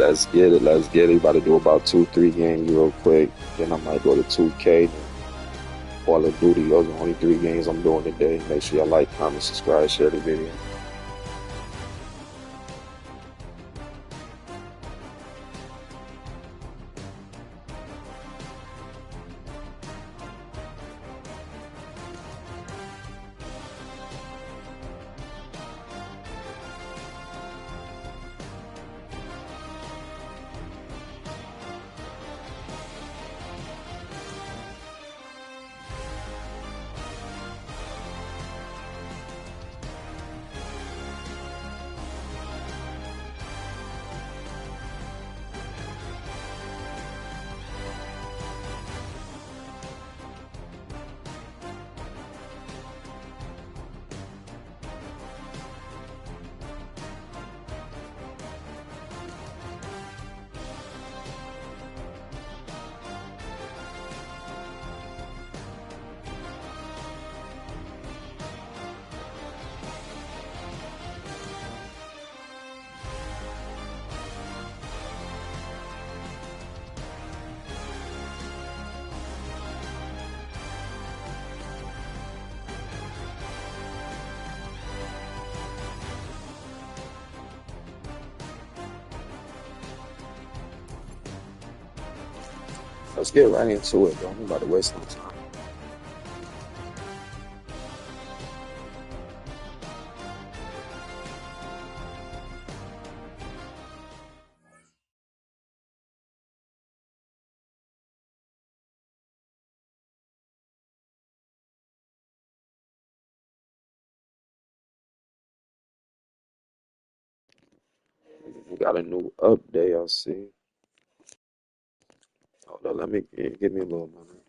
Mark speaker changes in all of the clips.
Speaker 1: Let's get it. Let's get it. About to do about 2-3 games real quick. Then I might go to 2K. Call of Duty. Those are the only 3 games I'm doing today. Make sure y'all like, comment, subscribe, share the video. Let's get right into it, bro. I'm about to waste no time. We got a new update, I see. Hold on, let me give me a little moment.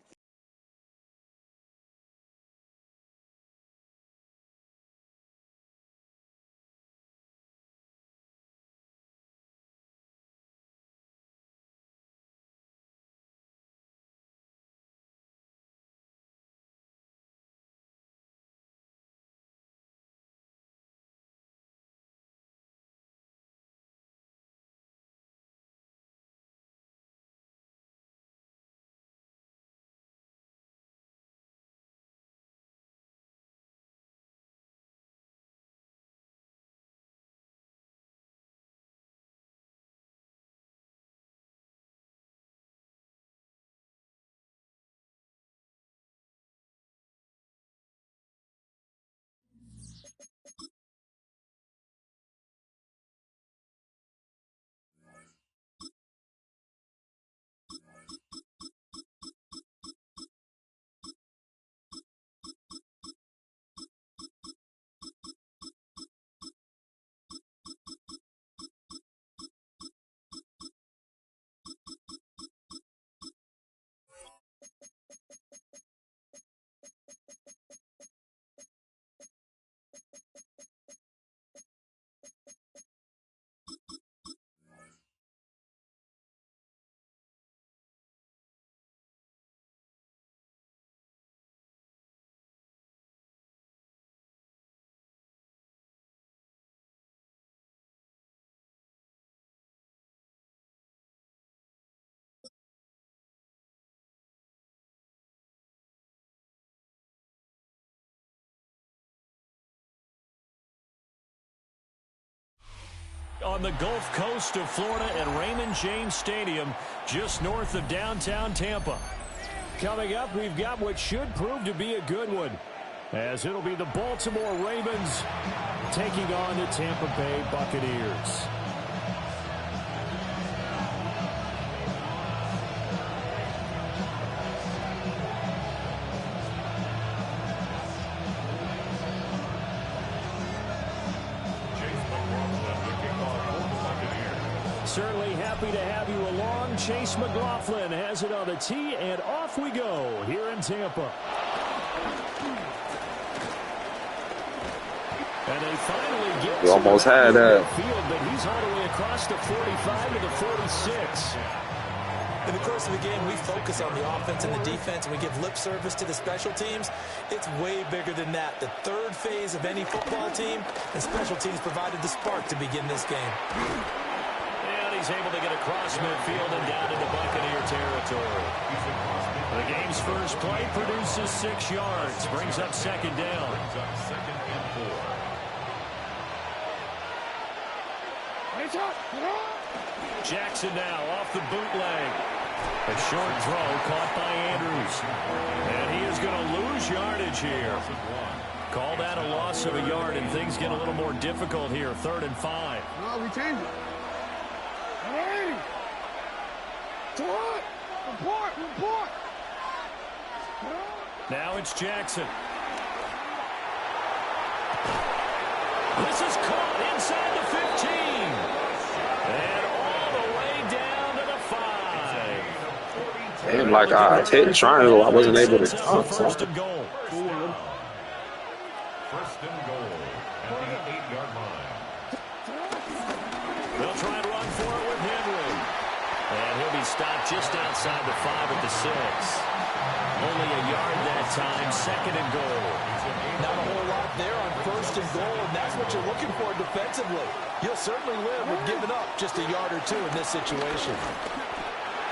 Speaker 2: On the Gulf Coast of Florida at Raymond James Stadium, just north of downtown Tampa. Coming up, we've got what should prove to be a good one, as it'll be the Baltimore Ravens taking on the Tampa Bay Buccaneers. Certainly happy to have you along. Chase McLaughlin has it on the tee, and off we go here in Tampa. And they finally get
Speaker 1: We almost had that.
Speaker 2: Field, but he's all the way across the 45 to the 46.
Speaker 3: In the course of the game, we focus on the offense and the defense, and we give lip service to the special teams. It's way bigger than that. The third phase of any football team, and special teams provided the spark to begin this game.
Speaker 2: And he is able to get across midfield and down into Buccaneer territory. The game's first play produces 6 yards, brings up second down. Jackson now off the bootleg. A short throw caught by Andrews. And he is going to lose yardage here. Called out a loss of a yard, and things get a little more difficult here. 3rd and 5.
Speaker 4: No, we change it. Hey! Report!
Speaker 2: Now it's Jackson. This is caught inside the 15. And all the way down to the 5.
Speaker 1: And like I hit triangle, I wasn't able to jump.
Speaker 2: First and goal.
Speaker 5: First and goal at the 8-yard line.
Speaker 2: They'll try and run for it with Henry. And he'll be stopped just outside the 5 at the 6. Only a yard that time, 2nd and goal.
Speaker 3: Not a whole lot there on 1st and goal, and that's what you're looking for defensively. You'll certainly live with giving up just a yard or 2 in this situation.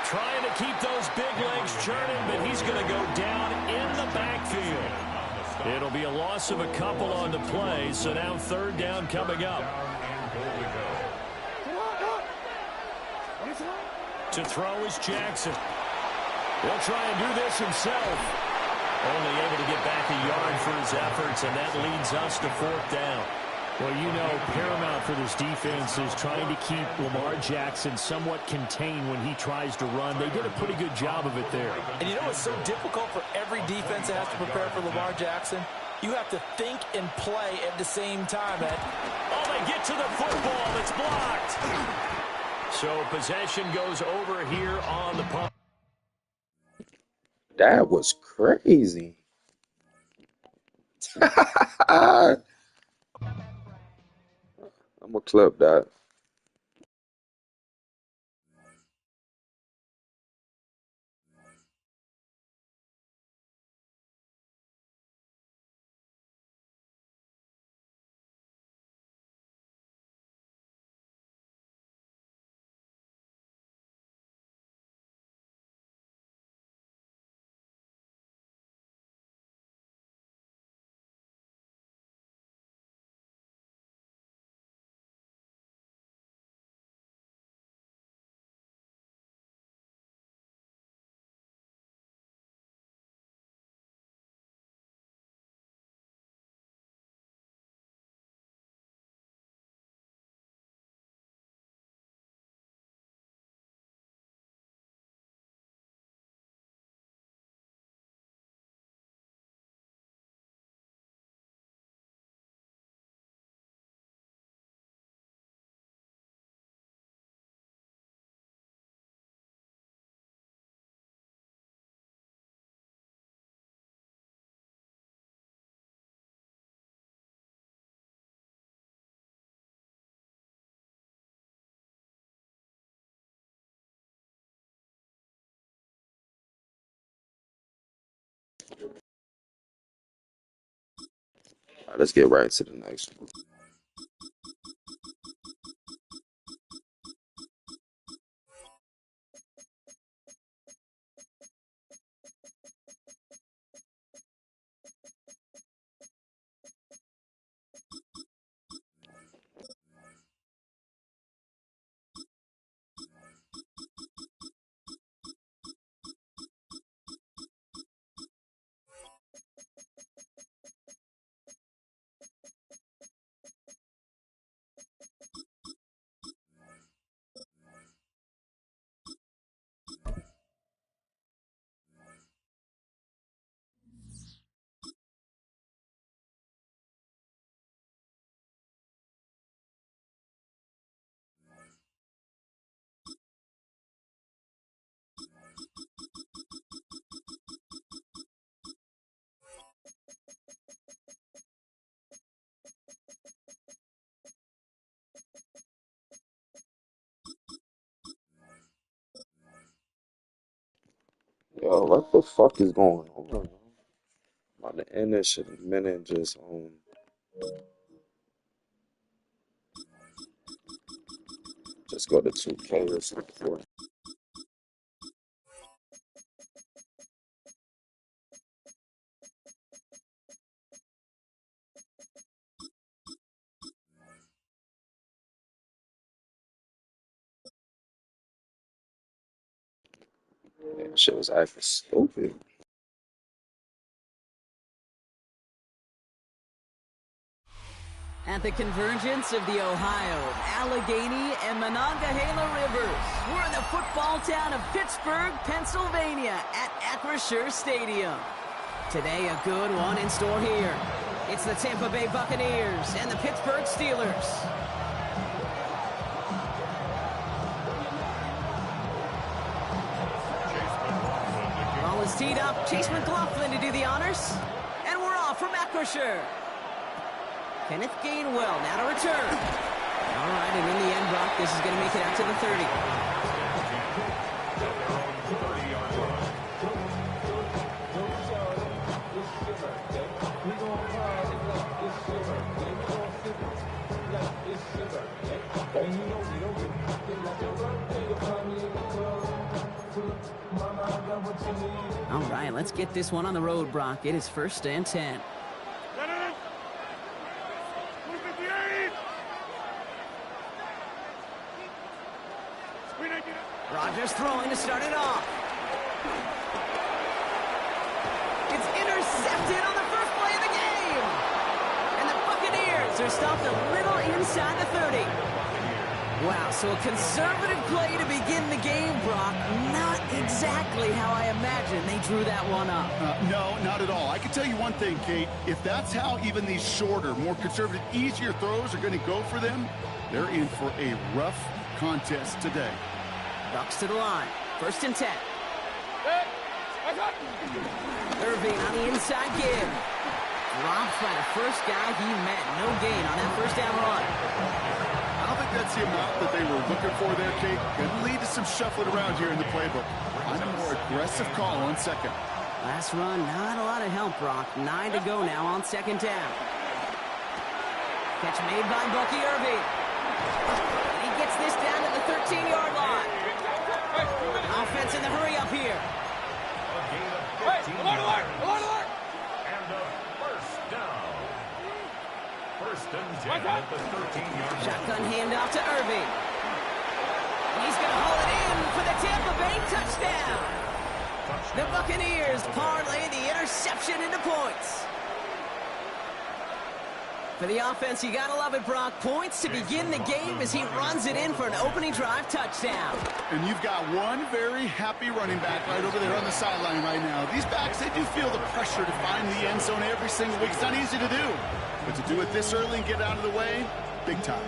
Speaker 2: Trying to keep those big legs churning, but he's going to go down in the backfield. It'll be a loss of a couple on the play, so now 3rd down coming up. To throw is Jackson. He'll try and do this himself. Only able to get back a yard for his efforts, and that leads us to 4th down.
Speaker 6: Well, you know, paramount for this defense is trying to keep Lamar Jackson somewhat contained when he tries to run. They did a pretty good job of it there.
Speaker 3: And you know it's so difficult for every defense that has to prepare for Lamar Jackson? You have to think and play at the same time, Ed.
Speaker 2: Oh, they get to the football. It's blocked. So possession goes over here on the punt.
Speaker 1: That was crazy. I'm gonna clip that. All right, let's get right to the next one. Yo, what the fuck is going on? I'm about to end this shit in a minute. Just go to 2K or something for it. Man, shit was acting stupid.
Speaker 7: At the convergence of the Ohio, Allegheny, and Monongahela Rivers, we're in the football town of Pittsburgh, Pennsylvania, at Acrisure Stadium. Today, a good one in store here. It's the Tampa Bay Buccaneers and the Pittsburgh Steelers. Ball is teed up. Chase McLaughlin to do the honors. And we're off from Acrisure. Kenneth Gainwell now to return. All right, and in the end, Brock, this is going to make it out to the 30. All right, let's get this one on the road, Brock. It is 1st and 10. Rodgers throwing to start it off. It's intercepted on the first play of the game. And the Buccaneers are stopped a little inside the 30. Wow, so a conservative play to begin the game, Brock. Not exactly how I imagined they drew that one up.
Speaker 8: No, not at all. I can tell you one thing, Kate. If that's how even these shorter, more conservative, easier throws are going to go for them, they're in for a rough contest today.
Speaker 7: Bucks to the line. 1st and 10. Irving on the inside give. Dropped by the first guy he met. No gain on that first down run.
Speaker 8: I don't think that's the amount that they were looking for there, Kate. Could lead to some shuffling around here in the playbook. I'm a more aggressive call on 2nd.
Speaker 7: Last run, not a lot of help, Brock. 9 to go now on 2nd down. Catch made by Bucky Irving. He gets this down to the 13-yard line. Offense in the hurry up here.
Speaker 5: And a first down. 1st and 10 at the 13-yard line.
Speaker 7: Shotgun handoff to Irving. He's going to haul it in for the Tampa Bay touchdown. The Buccaneers parlay the interception into points. For the offense, you got to love it, Brock. Points to begin the game as he runs it in for an opening drive touchdown.
Speaker 8: And you've got one very happy running back right over there on the sideline right now. These backs, they do feel the pressure to find the end zone every single week. It's not easy to do. But to do it this early and get out of the way, big time.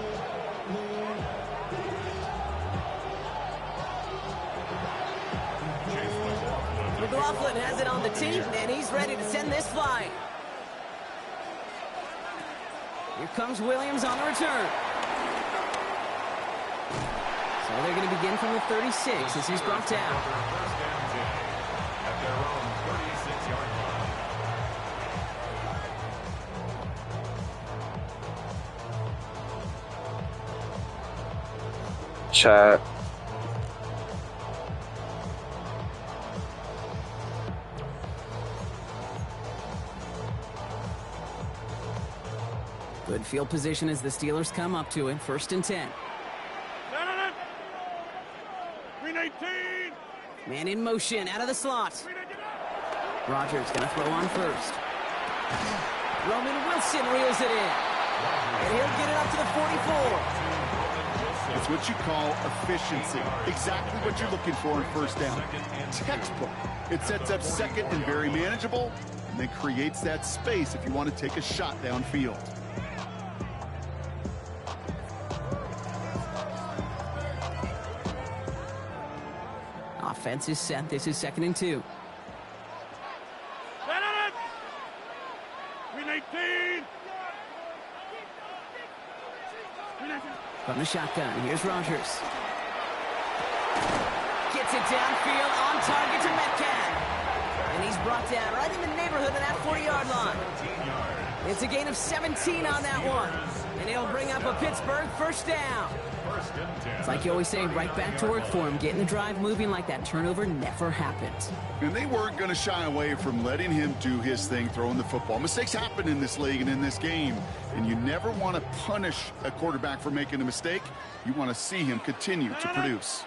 Speaker 7: McLaughlin has it on the tee, and he's ready to send this flying. Here comes Williams on the return. So they're going to begin from the 36 as he's brought down.
Speaker 5: At their own 36-yard line.
Speaker 1: Chat.
Speaker 7: Good field position as the Steelers come up to it. 1st and 10. Man in motion out of the slot. Rodgers going to throw on first. Roman Wilson reels it in. And he'll get it up to the 44.
Speaker 8: It's what you call efficiency. Exactly what you're looking for in 1st down. Textbook. It sets up 2nd and very manageable, and then creates that space if you want to take a shot downfield.
Speaker 7: Offense is set. This is 2nd and 2. From the shotgun, here's Rodgers. Gets it downfield, on target to Metcalf. And he's brought down right in the neighborhood of that 40-yard line. It's a gain of 17 on that one. And it'll bring up a Pittsburgh first down. It's like you always say, right back to work for him. Getting the drive moving like that turnover never happened.
Speaker 8: And they weren't going to shy away from letting him do his thing, throwing the football. Mistakes happen in this league and in this game. And you never want to punish a quarterback for making a mistake. You want to see him continue to produce.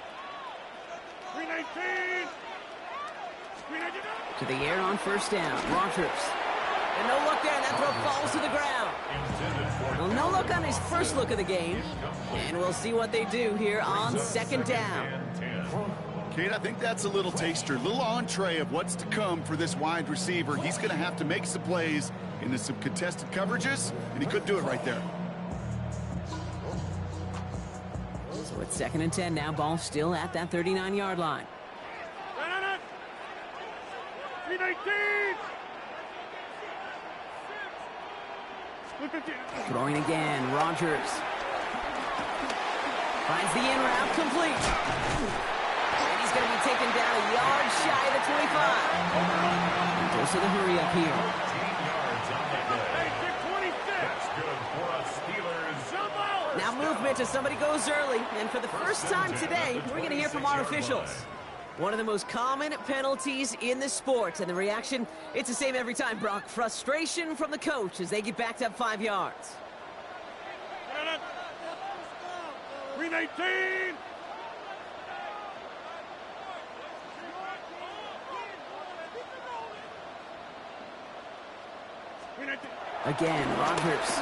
Speaker 7: To the air on first down. Rogers. And no look there. That throw falls to the ground. Well, no look on his first look of the game. And we'll see what they do here on second down.
Speaker 8: Kate, I think that's a little taster, a little entree of what's to come for this wide receiver. He's going to have to make some plays into some contested coverages, and he couldn't do it right there.
Speaker 7: So it's 2nd and 10 now. Ball still at that 39-yard line. Throwing again, Rogers. Finds the in route, complete. And he's going to be taken down a yard shy of the 25. Goes to the hurry up here. Now movement as somebody goes early. And for the first time today, we're going to hear from our officials. One of the most common penalties in the sport. And the reaction, it's the same every time, Brock. Frustration from the coach as they get backed up 5 yards.
Speaker 4: 319.
Speaker 7: Again, Rogers.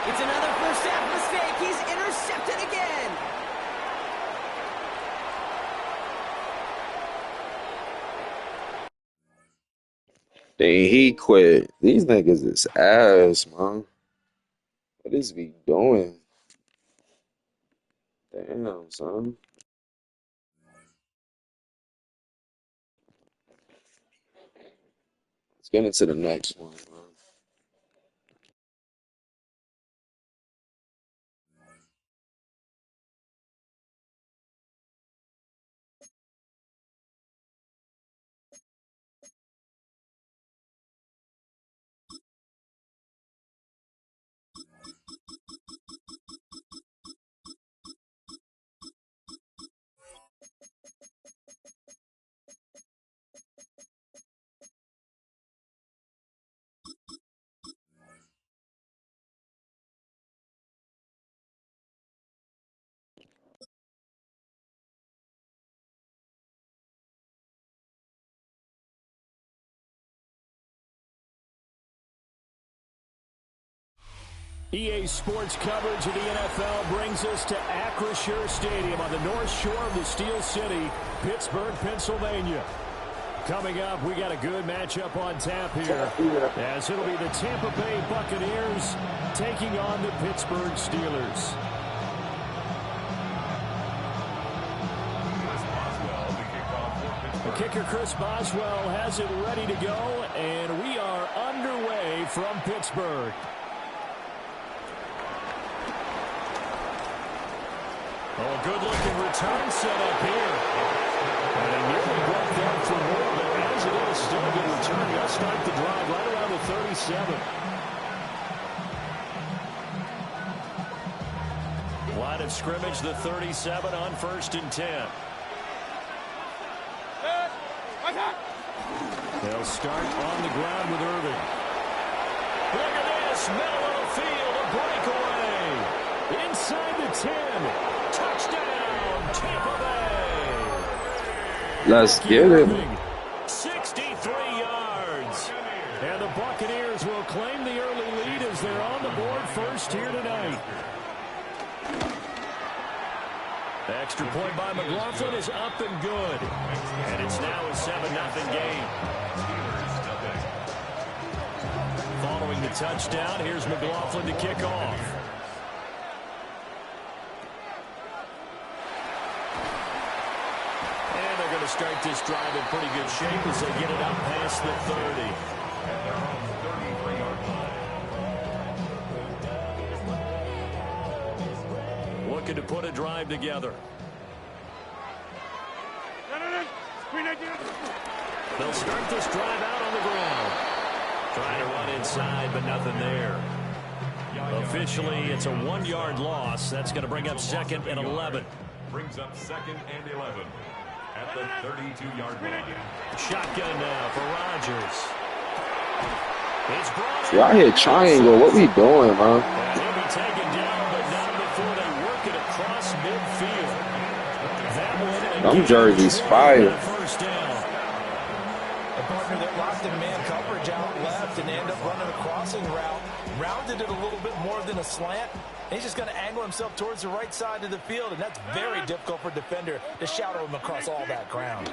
Speaker 7: It's another first half mistake. He's intercepted again.
Speaker 1: Dang, he quit. These niggas is ass, man. What is we doing? Damn, son. Let's get into the next one, man.
Speaker 2: EA Sports coverage of the NFL brings us to Acrisure Stadium on the north shore of the Steel City, Pittsburgh, Pennsylvania. Coming up, we got a good matchup on tap here, as it'll be the Tampa Bay Buccaneers taking on the Pittsburgh Steelers. The kicker, Chris Boswell, has it ready to go, and we are underway from Pittsburgh. Oh, a good-looking return set up here. And it nearly broke down for more, but as it is, still a good return. They'll start the drive right around the 37. Line of scrimmage, the 37 on 1st and 10. They'll start on the ground with Irving. Look at this, middle of the field, a breakaway. Inside the 10. Touchdown, Tampa Bay.
Speaker 1: Let's get him.
Speaker 2: 63 yards. And the Buccaneers will claim the early lead as they're on the board first here tonight. The extra point by McLaughlin is up and good. And it's now a 7-0 game. Following the touchdown, here's McLaughlin to kick off. And they're going to start this drive in pretty good shape as they get it up past the 30. Looking to put a drive together. They'll start this drive out on the ground. inside, but nothing there. Officially, it's a 1-yard loss. That's going to bring up 2nd and 11.
Speaker 5: Brings up 2nd and 11 at the 32-yard line.
Speaker 2: Shotgun now for Rodgers. It's brought
Speaker 1: See, out here triangle. What we doing, man?
Speaker 2: and he'll be taken down, but not before they work it across midfield. That one,
Speaker 1: Them jerseys fire.
Speaker 2: First down.
Speaker 3: A partner that locked in man coverage out left and ended up running a crossing route. Rounded it a little bit more than a slant. He's just going to angle himself towards the right side of the field, and that's very difficult for a defender to shadow him across all that ground.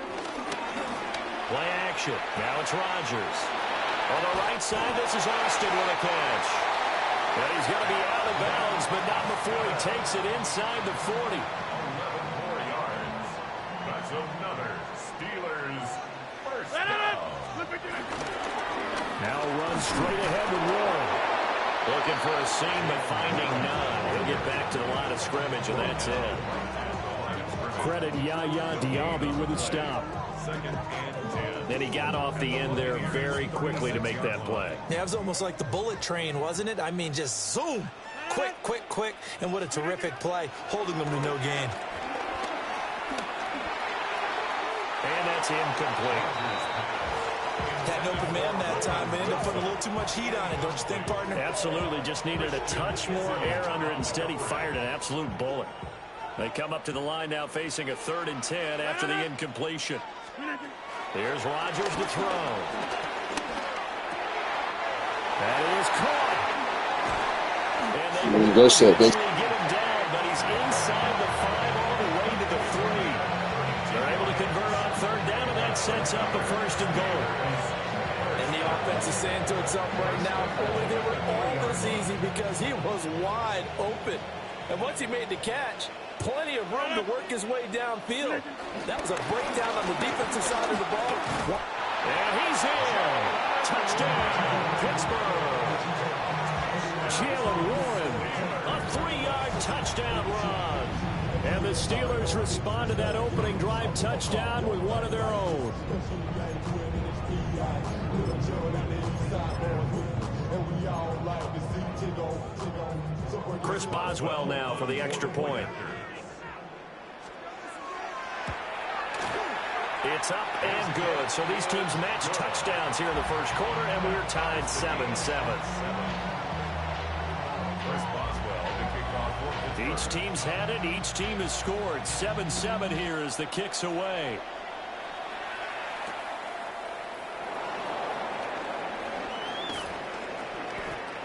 Speaker 2: Play action. Now it's Rodgers. On the right side, this is Austin with a catch. And he's going to be out of bounds, but not before he takes it inside the 40.
Speaker 5: 11 more yards. That's another Steelers first down.
Speaker 2: Now runs straight ahead with Warren. Looking for a seam, but finding none. He'll get back to the line of scrimmage, and that's it.
Speaker 6: Credit Yaya Diaby with a stop.
Speaker 5: 2nd and 10.
Speaker 2: And he got off the end there very quickly to make that play.
Speaker 3: Yeah, it was almost like the bullet train, wasn't it? I mean, just zoom. Quick, quick, quick. And what a terrific play, holding them to no gain.
Speaker 2: And that's incomplete.
Speaker 3: Had an open man that time, but ended up putting a little too much heat on it, don't you think, partner?
Speaker 2: Absolutely. Just needed a touch more air under it. Instead, he fired an absolute bullet. They come up to the line now facing a 3rd and 10 after the incompletion. Here's Rodgers to throw. That is caught. And they
Speaker 1: Good shit.
Speaker 2: get him down, but he's inside the 5 all the way to the 3. They're able to convert on 3rd down, and that sets up a 1st and goal.
Speaker 3: And the offense is saying to itself right now, if only they were all this easy, because he was wide open. And once he made the catch, plenty of room to work his way downfield. That was a breakdown on the defensive side of the ball.
Speaker 2: And he's in. Touchdown, Pittsburgh. Jalen Warren, a 3-yard touchdown run. And the Steelers respond to that opening drive touchdown with one of their own. Chris Boswell now for the extra point. It's up and good. So these teams match touchdowns here in the first quarter, and we're tied 7-7. Each team's had it. Each team has scored. 7-7 here as the kick's away.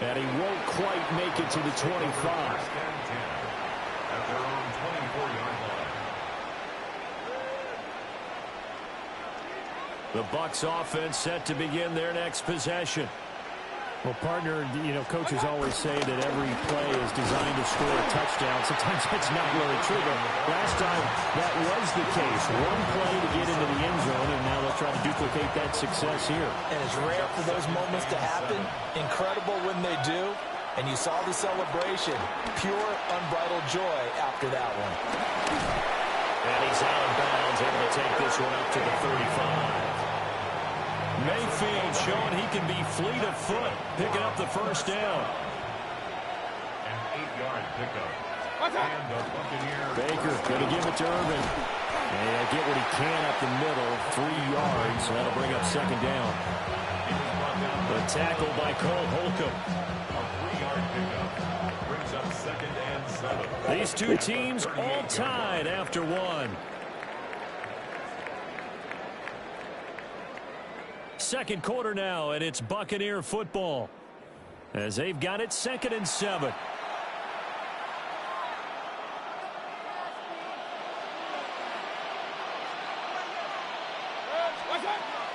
Speaker 6: And he won't quite make it to the 25.
Speaker 5: At their own 24-yard line.
Speaker 2: The Bucs offense set to begin their next possession.
Speaker 6: Well, partner, you know, coaches always say that every play is designed to score a touchdown. Sometimes that's not really true, but last time that was the case. One play to get into the end zone, and now they'll try to duplicate that success here.
Speaker 3: And it's rare for those moments to happen. Incredible when they do. And you saw the celebration. Pure, unbridled joy after that one.
Speaker 2: And he's out of bounds, able to take this one up to the 35. Mayfield showing he can be fleet of foot, picking up the first down.
Speaker 5: An 8-yard pickup. And the Buccaneer.
Speaker 6: Baker going to give it to Irvin. And he'll get what he can up the middle, 3 yards. So that'll bring up 2nd down.
Speaker 2: The tackle by Cole Holcomb.
Speaker 5: A 3-yard pickup. Brings up 2nd and 7.
Speaker 2: These two teams all tied after one. Second quarter now, and it's Buccaneer football as they've got it 2nd and 7.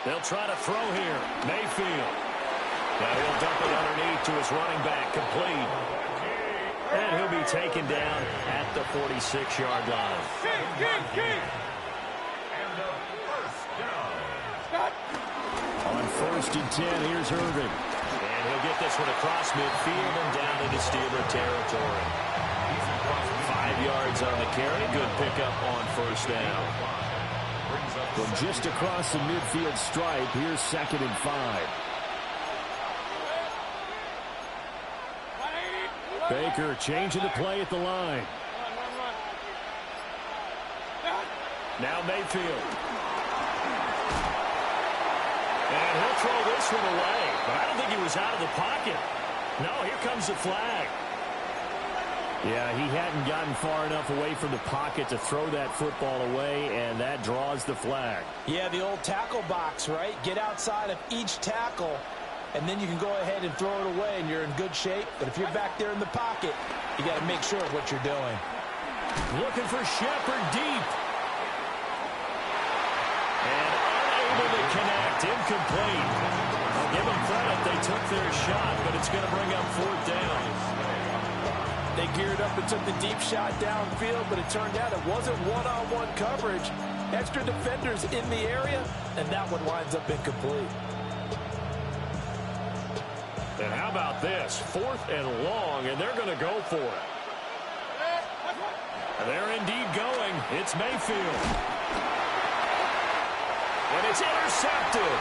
Speaker 2: They'll try to throw here. Mayfield. Now he'll dump it underneath to his running back, complete. And he'll be taken down at the 46-yard line.
Speaker 5: And a first down.
Speaker 2: On 1st and 10, here's Irvin. And he'll get this one across midfield and down into Steeler territory. 5 yards on the carry. Good pickup on 1st down.
Speaker 6: From just across the midfield stripe, here's 2nd and 5.
Speaker 2: Baker changing the play at the line. Now Mayfield. And he'll throw this one away. But I don't think he was out of the pocket. No, here comes the flag. Yeah, he hadn't gotten far enough away from the pocket to throw that football away, and that draws the flag.
Speaker 3: Yeah, the old tackle box, right? Get outside of each tackle, and then you can go ahead and throw it away, and you're in good shape. But if you're back there in the pocket, you got to make sure of what you're doing.
Speaker 2: Looking for Shepard deep. And unable to connect. Incomplete. I'll give them credit. They took their shot, but it's going to bring up 4th down.
Speaker 3: They geared up and took the deep shot downfield, but it turned out it wasn't one-on-one coverage. Extra defenders in the area, and that one winds up incomplete.
Speaker 2: And how about this? 4th and long, and they're going to go for it. And they're indeed going. It's Mayfield. And it's intercepted.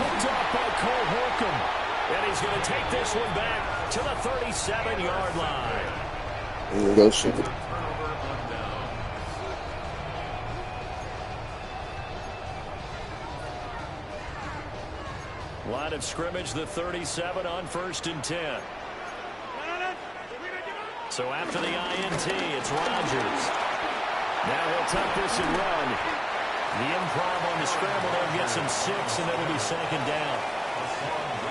Speaker 2: Picked off by Cole Holcomb. And he's going to take this one back to the 37-yard line.
Speaker 1: Here we go, shoot.
Speaker 2: Line of scrimmage, the 37 on 1st and 10. So after the INT, it's Rodgers. Now he'll tuck this and run. The improv on the scramble, they'll get some 6, and it'll be 2nd down.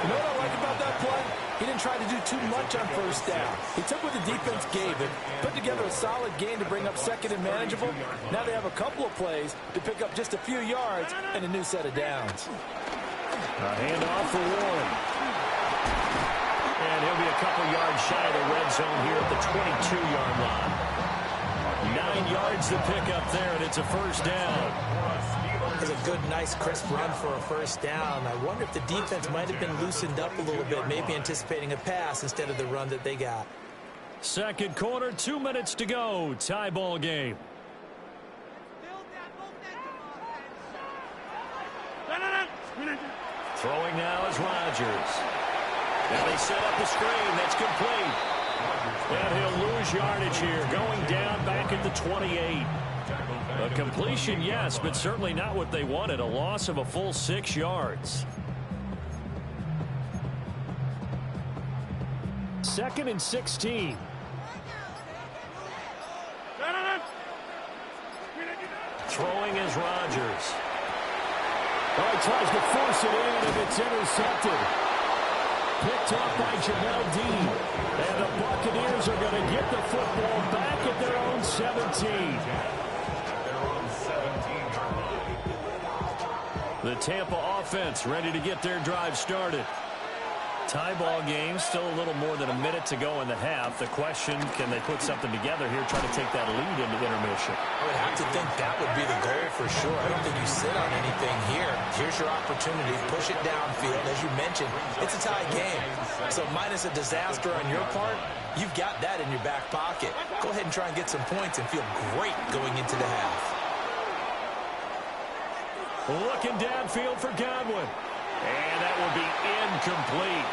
Speaker 3: You know what I like about that play? He didn't try to do too much on 1st down. He took what the defense gave him, put together a solid game to bring up 2nd and manageable. Now they have a couple of plays to pick up just a few yards and a new set of downs.
Speaker 2: A handoff for Warren. And he'll be a couple yards shy of the red zone here at the 22-yard line. 9 yards to pick up there, and it's a 1st down.
Speaker 3: It's a good, nice, crisp run for a 1st down. I wonder if the defense might have been loosened up a little bit, maybe anticipating a pass instead of the run that they got.
Speaker 2: 2nd quarter, 2 minutes to go. Tie ball game. Throwing now is Rodgers. Now they set up the screen. That's complete. And he'll lose yardage here. Going down back at the 28. A completion, yes, but certainly not what they wanted. A loss of a full 6 yards. 2nd and 16. Throwing is Rodgers.
Speaker 6: Oh, he tries to force it in, and it's intercepted. Picked off by Jamel Dean. And the Buccaneers are going to get the football back at their own 17.
Speaker 2: The Tampa offense ready to get their drive started. Tie ball game, still a little more than a minute to go in the half. The question, can they put something together here, try to take that lead into intermission?
Speaker 3: I would have to think that would be the goal for sure. I don't think you sit on anything here. Here's your opportunity. Push it downfield. As you mentioned, it's a tie game. So minus a disaster on your part, you've got that in your back pocket. Go ahead and try and get some points and feel great going into the half.
Speaker 2: Looking downfield for Godwin. And that will be incomplete.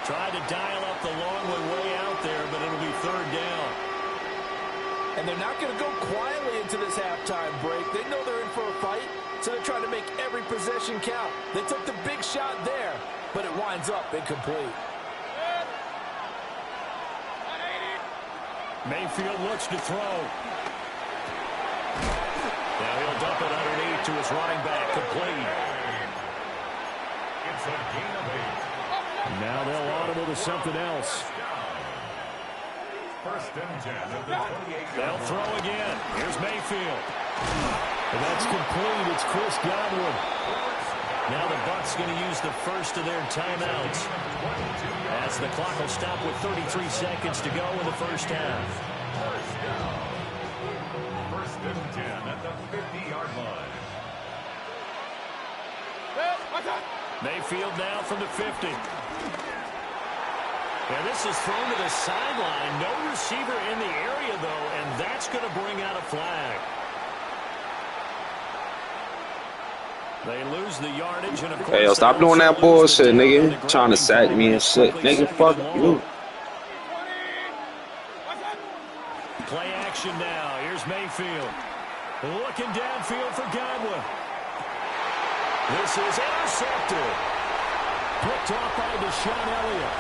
Speaker 2: Tried to dial up the long one way out there, but it'll be 3rd down.
Speaker 3: And they're not going to go quietly into this halftime break. They know they're in for a fight, so they're trying to make every possession count. They took the big shot there, but it winds up incomplete.
Speaker 2: Mayfield looks to throw. Now he'll dump it underneath to his running back, complete.
Speaker 5: It's a gain of 8.
Speaker 6: Now they'll audible to something else.
Speaker 5: 1st and 10 at the 28.
Speaker 2: They'll throw again. Here's Mayfield.
Speaker 6: And that's complete. It's Chris Godwin.
Speaker 2: Now the Bucs going to use the first of their timeouts, as the clock will stop with 33 seconds to go in the 1st half.
Speaker 5: 1st and 10 at the 50-yard line.
Speaker 2: Mayfield now from the 50. And this is thrown to the sideline. No receiver in the area, though, and that's going to bring out a flag. They lose the yardage, and of course,
Speaker 1: Hey, yo, stop doing that bullshit, nigga. Trying to sack me and shit. Nigga, fuck you.
Speaker 2: formation now. Here's Mayfield. Looking downfield for Godwin. This is intercepted. Picked off by Deshaun Elliott.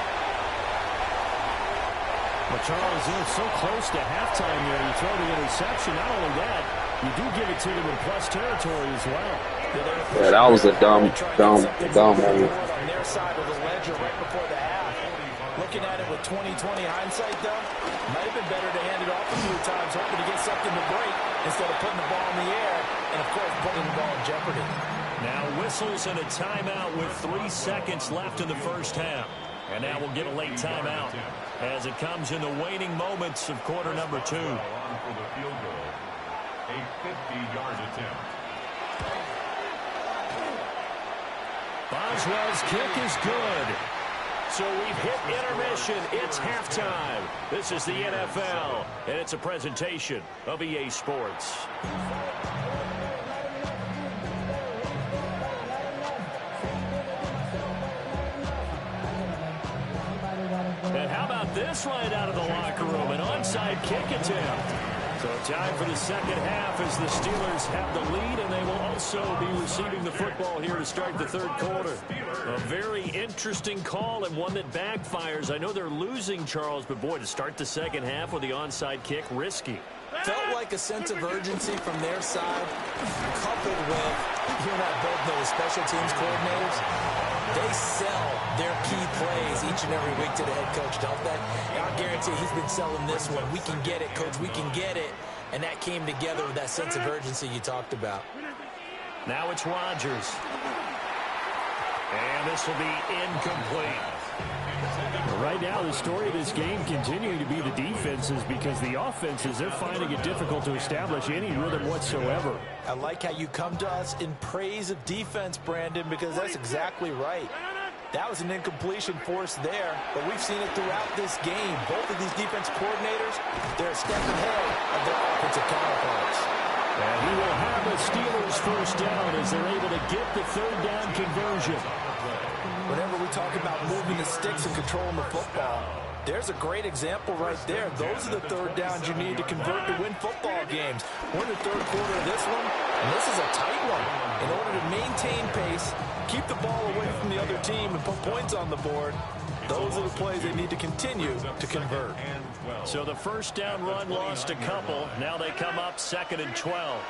Speaker 2: Well, Charles, they're so close to halftime there. You throw the interception. Not only that, you do give it to them in plus territory as well.
Speaker 1: Yeah, that was a dumb move.
Speaker 3: On their side of the ledger right before the half. Looking at it with 20/20 hindsight, though, might have been better to hand it off a few times, hoping to get something to break instead of putting the ball in the air and, of course, putting the ball in jeopardy.
Speaker 2: Now whistles and a timeout with 3 seconds left in the first half. And now we'll get a late timeout as it comes in the waning moments of quarter number 2.
Speaker 5: For the field goal, a 50-yard attempt.
Speaker 2: Boswell's kick is good. So we've hit intermission. It's halftime. This is the NFL, and it's a presentation of EA Sports. And how about this right out of the locker room? An onside kick attempt. So time for the second half as the Steelers have the lead, and they will also be receiving the football here to start the third quarter. A very interesting call and one that backfires. I know they're losing, Charles, but boy, to start the second half with the onside kick, risky.
Speaker 3: Felt like a sense of urgency from their side, coupled with, you and I both know as special teams coordinators, they sell their key plays each and every week to the head coach, don't they? And I guarantee he's been selling this one. We can get it, coach, we can get it. And that came together with that sense of urgency you talked about.
Speaker 2: Now it's Rodgers. And this will be incomplete.
Speaker 6: Right now, the story of this game continuing to be the defenses, because the offenses, they're finding it difficult to establish any rhythm whatsoever.
Speaker 3: I like how you come to us in praise of defense, Brandon, because that's exactly right. That was an incompletion forced there, but we've seen it throughout this game. Both of these defense coordinators, they're a step ahead of their offensive counterparts.
Speaker 2: And he will have the Steelers first down as they're able to get the third down conversion.
Speaker 3: Whenever we talk about moving the sticks and controlling the football, there's a great example right there. Those are the third downs you need to convert to win football games. We're in the third quarter of this one, and this is a tight one. In order to maintain pace, keep the ball away from the other team, and put points on the board, those are the plays they need to continue to convert.
Speaker 2: So the first down run lost a couple. Now they come up 2nd and 12.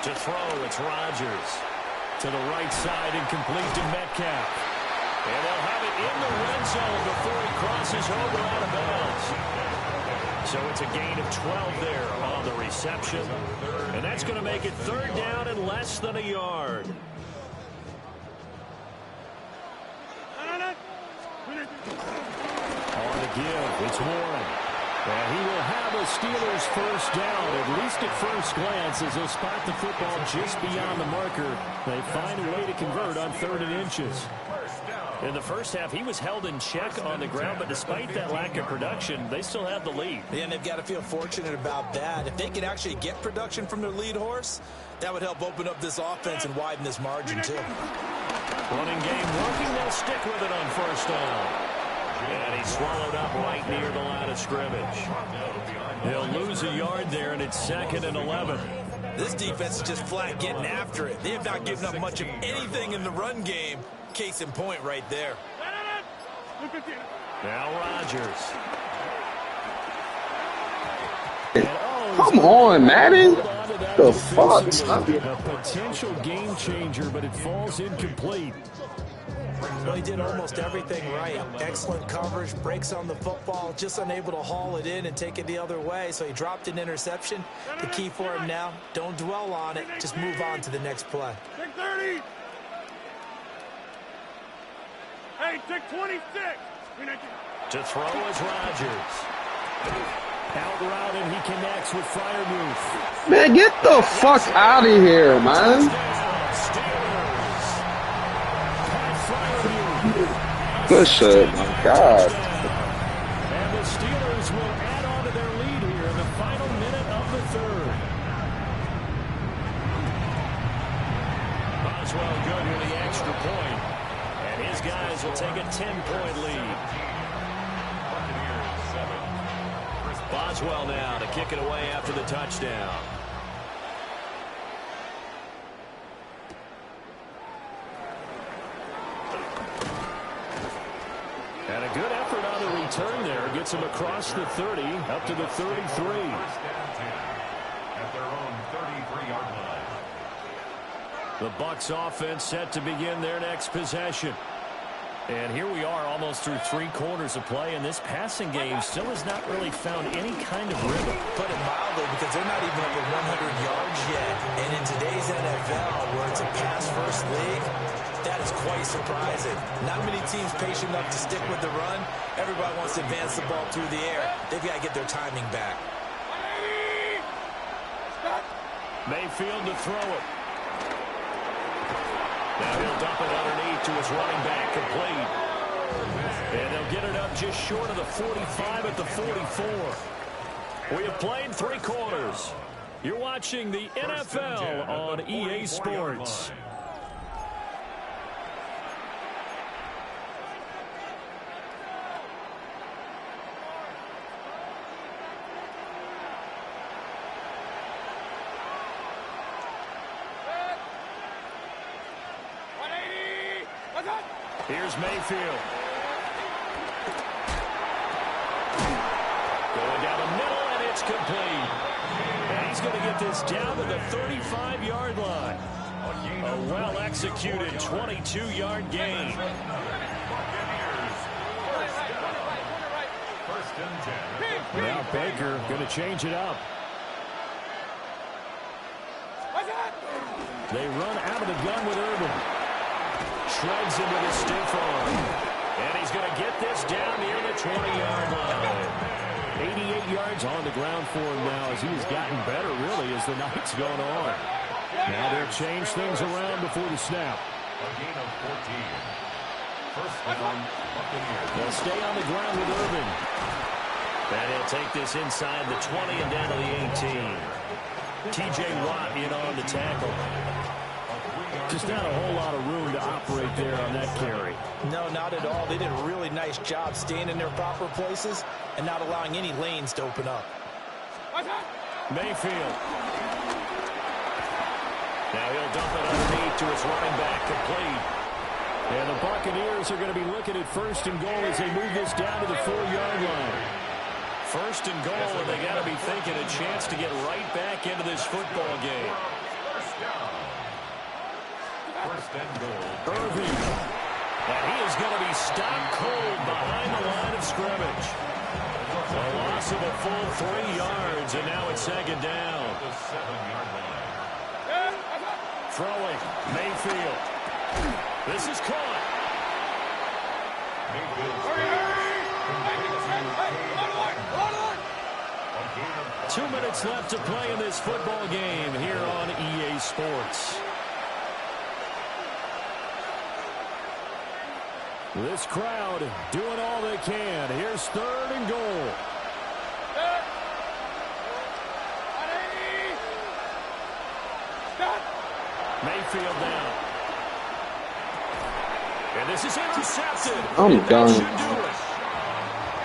Speaker 2: To throw, it's Rodgers. To the right side and complete to Metcalf. And they'll have it in the red zone before he crosses over out of bounds. So it's a gain of 12 there on the reception. And that's going to make it third down and less than a yard. On the give, it's Warren. And he will have a Steelers first down, at least at first glance, as they'll spot the football just beyond the marker. They find a way to convert on 3rd and inches. In the first half, he was held in check on the ground, but despite that lack of production, they still have the lead.
Speaker 3: Yeah, and they've got to feel fortunate about that. If they could actually get production from their lead horse, that would help open up this offense and widen this margin, too.
Speaker 2: Running game working, they'll stick with it on first down. And he's swallowed up right near the line of scrimmage. He'll lose a yard there, and it's 2nd and 11.
Speaker 3: This defense is just flat getting after it. They have not given up much of anything in the run game. Case in point right there.
Speaker 2: Now Rodgers.
Speaker 1: Come on, Madden. The fuck?
Speaker 6: A potential game changer, but it falls incomplete.
Speaker 3: Well, he did almost everything right. Excellent coverage, breaks on the football, just unable to haul it in and take it the other way. So he dropped an interception. The key for him now, don't dwell on it. Just move on to the next play.
Speaker 4: Take 30. Hey, take 26.
Speaker 2: To throw is Rodgers. Out route, and he connects with Freiermuth.
Speaker 1: Man, get the fuck out of here, man. Good shit, my God.
Speaker 2: And the Steelers will add on to their lead here in the final minute of the third. Boswell good with the extra point. And his guys will take a 10-point lead. Boswell now to kick it away after the touchdown. And a good effort on the return there. Gets him across the 30, up to the 33.
Speaker 5: At their own 33-yard line.
Speaker 2: The Bucs offense set to begin their next possession. And here we are almost through 3 quarters of play, and this passing game still has not really found any kind of rhythm.
Speaker 3: Put it mildly, because they're not even over 100 yards yet. And in today's NFL, where it's a pass-first league, that is quite surprising. Not many teams patient enough to stick with the run. Everybody wants to advance the ball through the air. They've got to get their timing back.
Speaker 2: Mayfield to throw it. Now he'll dump it underneath to his running back, complete. And they'll get it up just short of the 45 at the 44. We have played 3 quarters. You're watching the NFL on EA Sports. Here's Mayfield. Going down the middle, and it's complete. And he's going to get this down to the 35-yard line. A well-executed 22-yard gain. Now Baker going to change it up. They run out of the gun with Urban. Shreds him with his stiff arm. And he's going to get this down near the 20-yard line. 88 yards on the ground for him now as he's gotten better, really, as the night's gone on. Now they'll change things around before the snap.
Speaker 5: A gain of 14. First down, Buccaneers.
Speaker 2: They'll stay on the ground with Urban. And he'll take this inside the 20 and down to the 18. T.J. Watt in on the tackle. Just not a whole lot of room to operate there on that carry.
Speaker 3: No, not at all. They did a really nice job staying in their proper places and not allowing any lanes to open up.
Speaker 2: Mayfield. Now he'll dump it underneath to his running back, complete. And the Buccaneers are going to be looking at 1st and goal as they move this down to the 4-yard line. 1st and goal, and they got to be thinking a chance to get right back into this football game.
Speaker 5: First and goal.
Speaker 2: Irving. And he is going to be stopped cold behind the line of scrimmage. A loss of a full 3 yards, and now it's 2nd down.
Speaker 5: The 7-yard line.
Speaker 2: Throwing. Mayfield. This is caught.
Speaker 5: Mayfield.
Speaker 2: 2 minutes left to play in this football game here on EA Sports. This crowd doing all they can. Here's 3rd and goal. Mayfield down. And this is intercepted.
Speaker 1: I'm done.
Speaker 2: That should do it.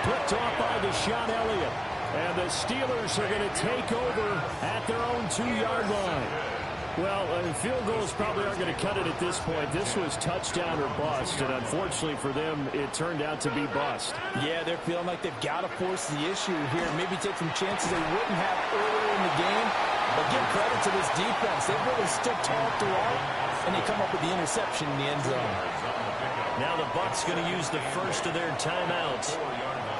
Speaker 2: Picked off by Deshaun Elliott. And the Steelers are going to take over at their own 2-yard line. Well, field goals probably aren't going to cut it at this point. This was touchdown or bust, and unfortunately for them, it turned out to be bust.
Speaker 3: Yeah, they're feeling like they've got to force the issue here. Maybe take some chances they wouldn't have earlier in the game. But give credit to this defense. They've really stood tall throughout, and they come up with the interception in the end zone.
Speaker 2: Now the Bucs going to use the first of their timeouts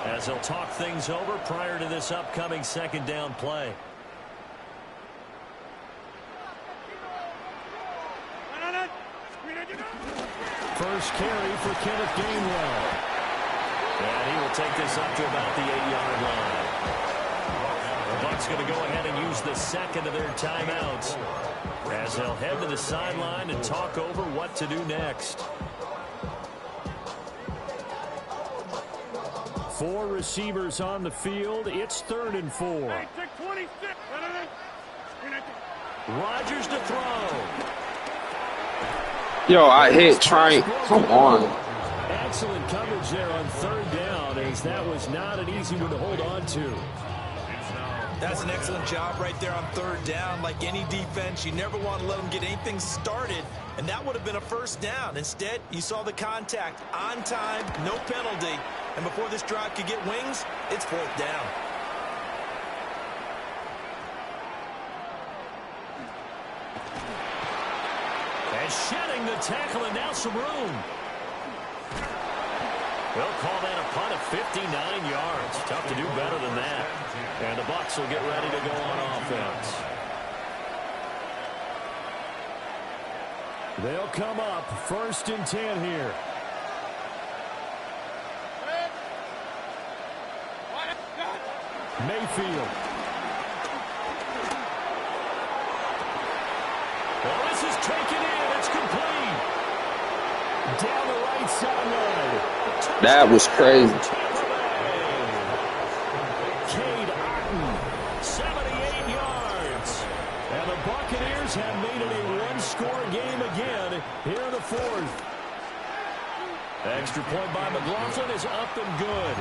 Speaker 2: as they'll talk things over prior to this upcoming 2nd down play. First carry for Kenneth Gainwell. And he will take this up to about the 8-yard line. The Bucs going to go ahead and use the 2nd of their timeouts as they'll head to the sideline and talk over what to do next. 4 receivers on the field. It's 3rd and 4. Rodgers to throw.
Speaker 1: Yo, I hit trying. Come on.
Speaker 2: Excellent coverage there on 3rd down, as that was not an easy one to hold on to.
Speaker 3: That's an excellent job right there on third down. Like any defense, you never want to let them get anything started, and that would have been a first down. Instead, you saw the contact on time, no penalty, and before this drive could get wings, it's fourth down.
Speaker 2: And shedding the tackle, and now some room. They'll call that a punt of 59 yards. Tough to do better than that. And the Bucs will get ready to go on offense.
Speaker 6: They'll come up 1st and 10 here. Mayfield.
Speaker 2: Well, this is taken in. It's complete.
Speaker 6: Down the right sideline.
Speaker 1: That was crazy.
Speaker 2: Cade Otton, 78 yards.
Speaker 6: And the Buccaneers have made it a one-score game again here in the 4th.
Speaker 2: Extra point by McLaughlin is up and good.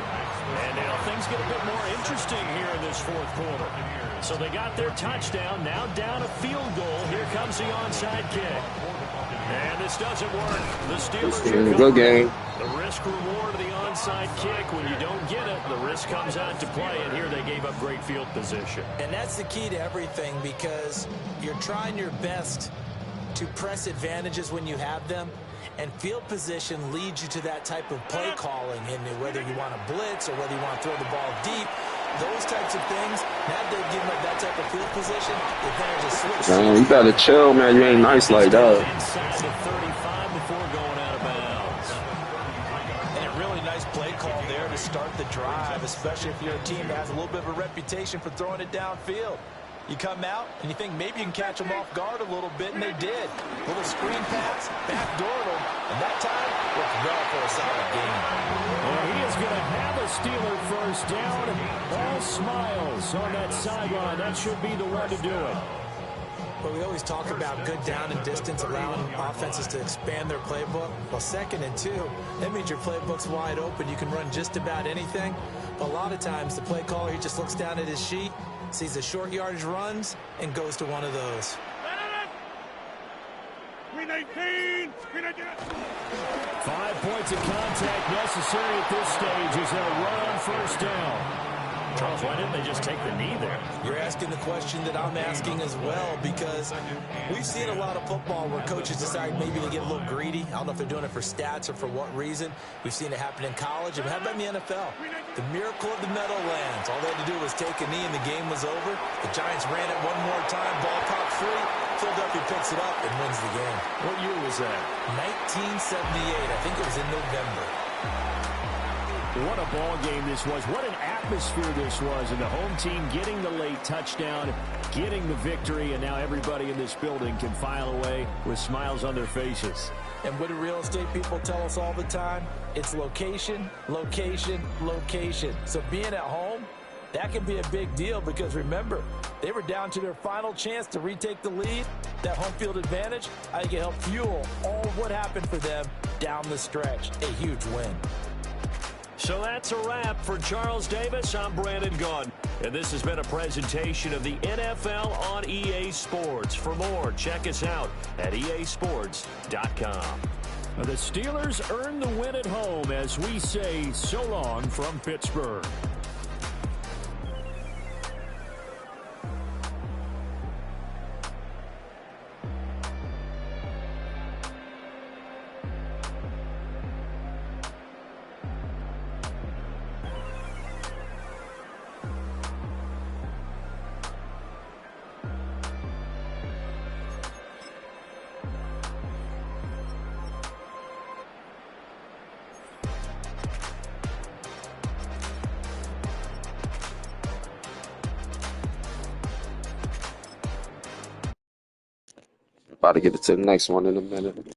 Speaker 2: And now things get a bit more interesting here in this 4th quarter. So they got their touchdown, now down a field goal. Here comes the onside kick. And this doesn't work. The Steelers are
Speaker 1: good game.
Speaker 2: The risk reward of the onside kick. When you don't get it, the risk comes out to play. And here they gave up great field position.
Speaker 3: And that's the key to everything, because you're trying your best to press advantages when you have them. And field position leads you to that type of play calling, and whether you want to blitz or whether you want to throw the ball deep, those types of things. Now they've given up that type of field position. The advantage is switched.
Speaker 1: Man, you better chill, man. You ain't nice like that.
Speaker 2: Inside the 35 before going out of bounds.
Speaker 3: And a really nice play call there to start the drive, especially if you're a team that has a little bit of a reputation for throwing it downfield. You come out, and you think maybe you can catch them off guard a little bit, and they did. Little screen pass, backdoored them, and that time worked well for a solid game.
Speaker 6: And he is going to have a Steeler first down. All smiles on that sideline. That should be the one to do it.
Speaker 3: But we always talk about good down and distance, allowing offenses to expand their playbook. Well, 2nd and 2, that means your playbook's wide open. You can run just about anything. But a lot of times, the play caller, he just looks down at his sheet, sees the short yardage runs, and goes to one of those.
Speaker 4: Green 18! Green 18!
Speaker 6: 5 points of contact necessary at this stage as they'll run on 1st down.
Speaker 2: Charles, why didn't they just take the knee there?
Speaker 3: You're asking the question that I'm asking as well, because we've seen a lot of football where coaches decide maybe to get a little greedy. I don't know if they're doing it for stats or for what reason. We've seen it happen in college. And how about in the NFL? The miracle of the Meadowlands. All they had to do was take a knee and the game was over. The Giants ran it one more time. Ball popped free. Philadelphia picks it up and wins the game.
Speaker 2: What year was that?
Speaker 3: 1978. I think it was in November.
Speaker 6: What a ball game this was. What an atmosphere this was. And the home team getting the late touchdown, getting the victory, and now everybody in this building can file away with smiles on their faces.
Speaker 3: And what do real estate people tell us all the time? It's location, location, location. So being at home, that can be a big deal, because remember, they were down to their final chance to retake the lead. That home field advantage, I think it helped fuel all of what happened for them down the stretch. A huge win.
Speaker 2: So that's a wrap for Charles Davis. I'm Brandon Gaudin, and this has been a presentation of the NFL on EA Sports. For more, check us out at easports.com.
Speaker 6: The Steelers earn the win at home as we say so long from Pittsburgh.
Speaker 1: About to get it to the next one in a minute.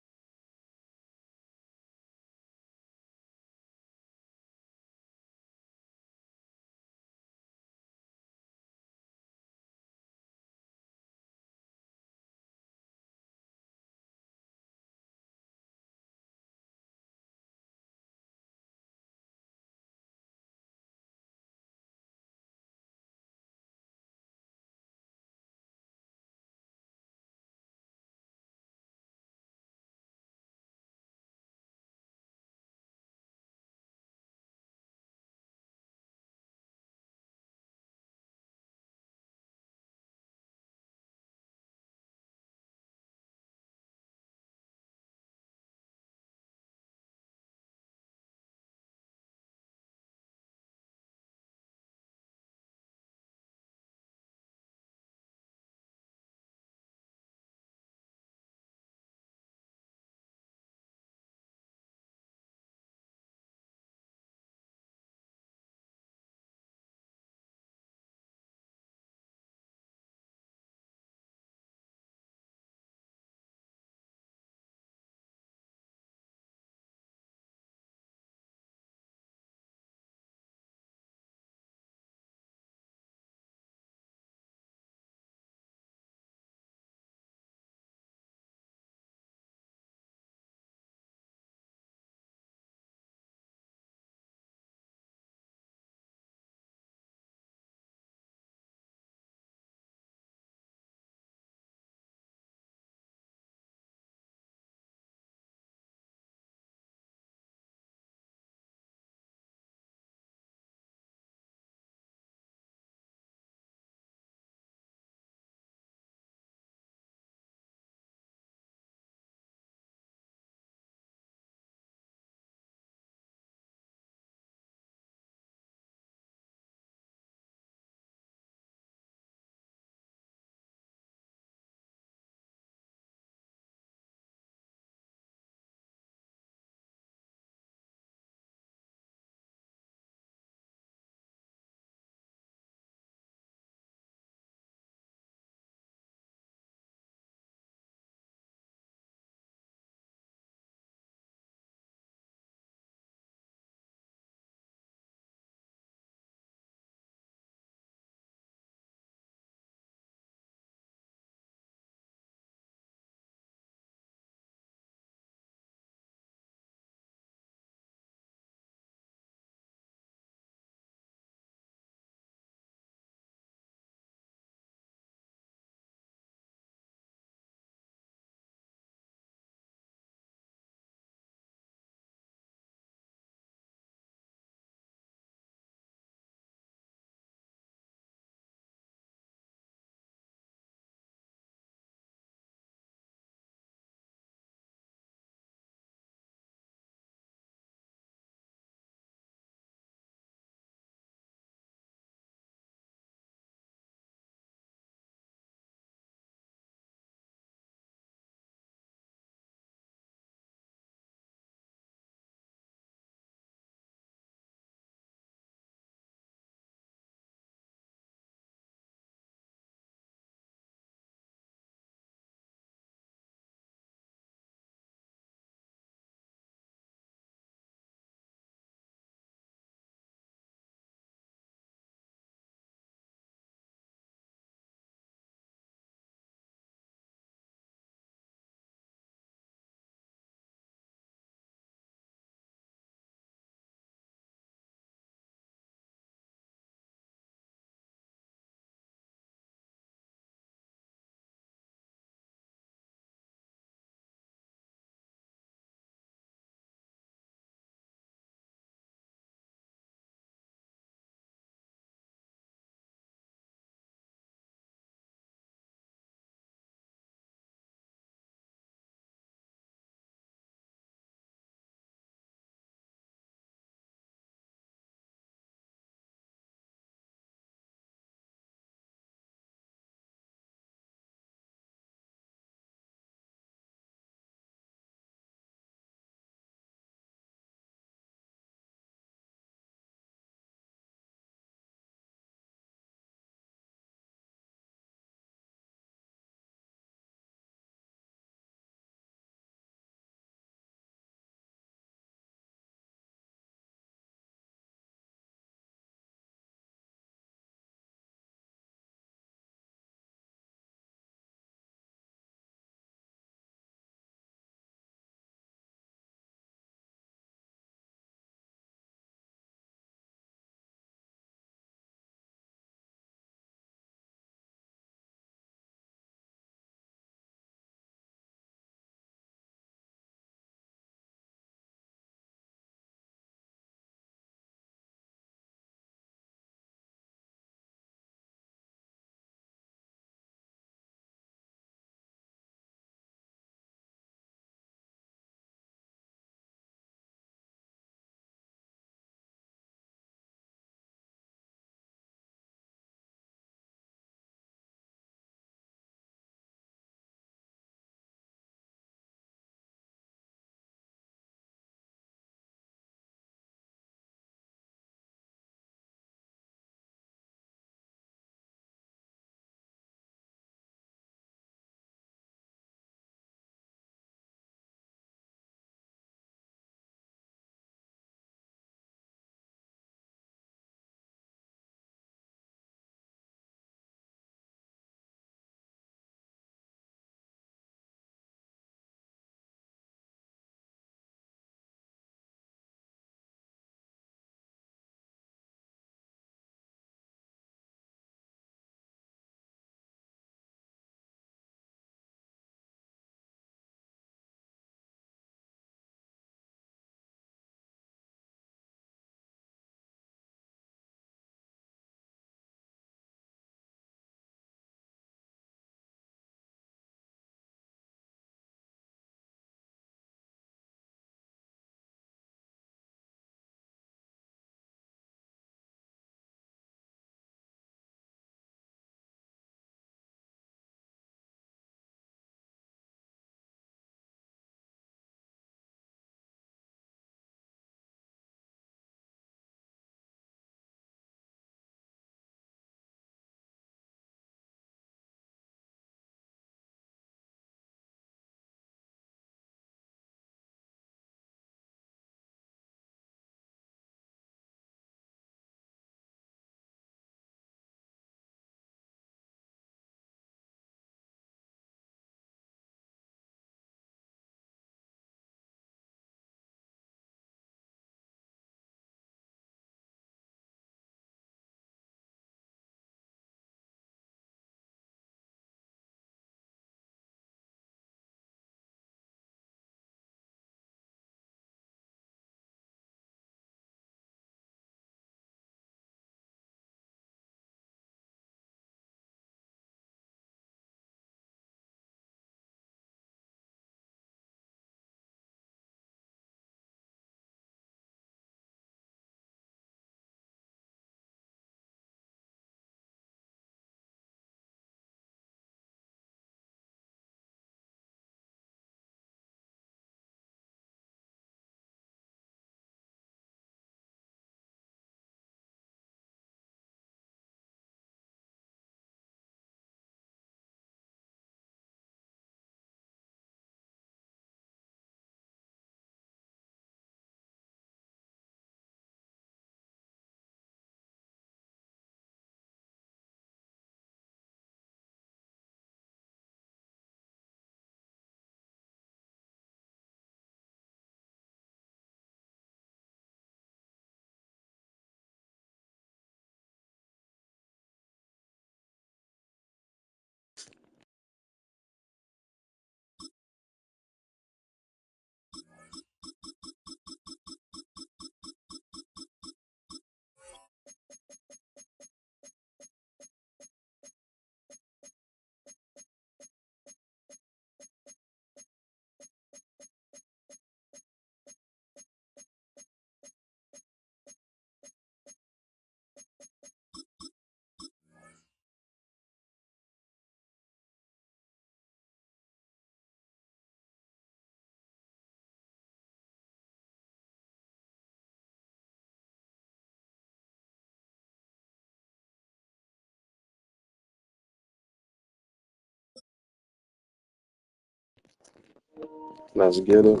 Speaker 1: Let's get it.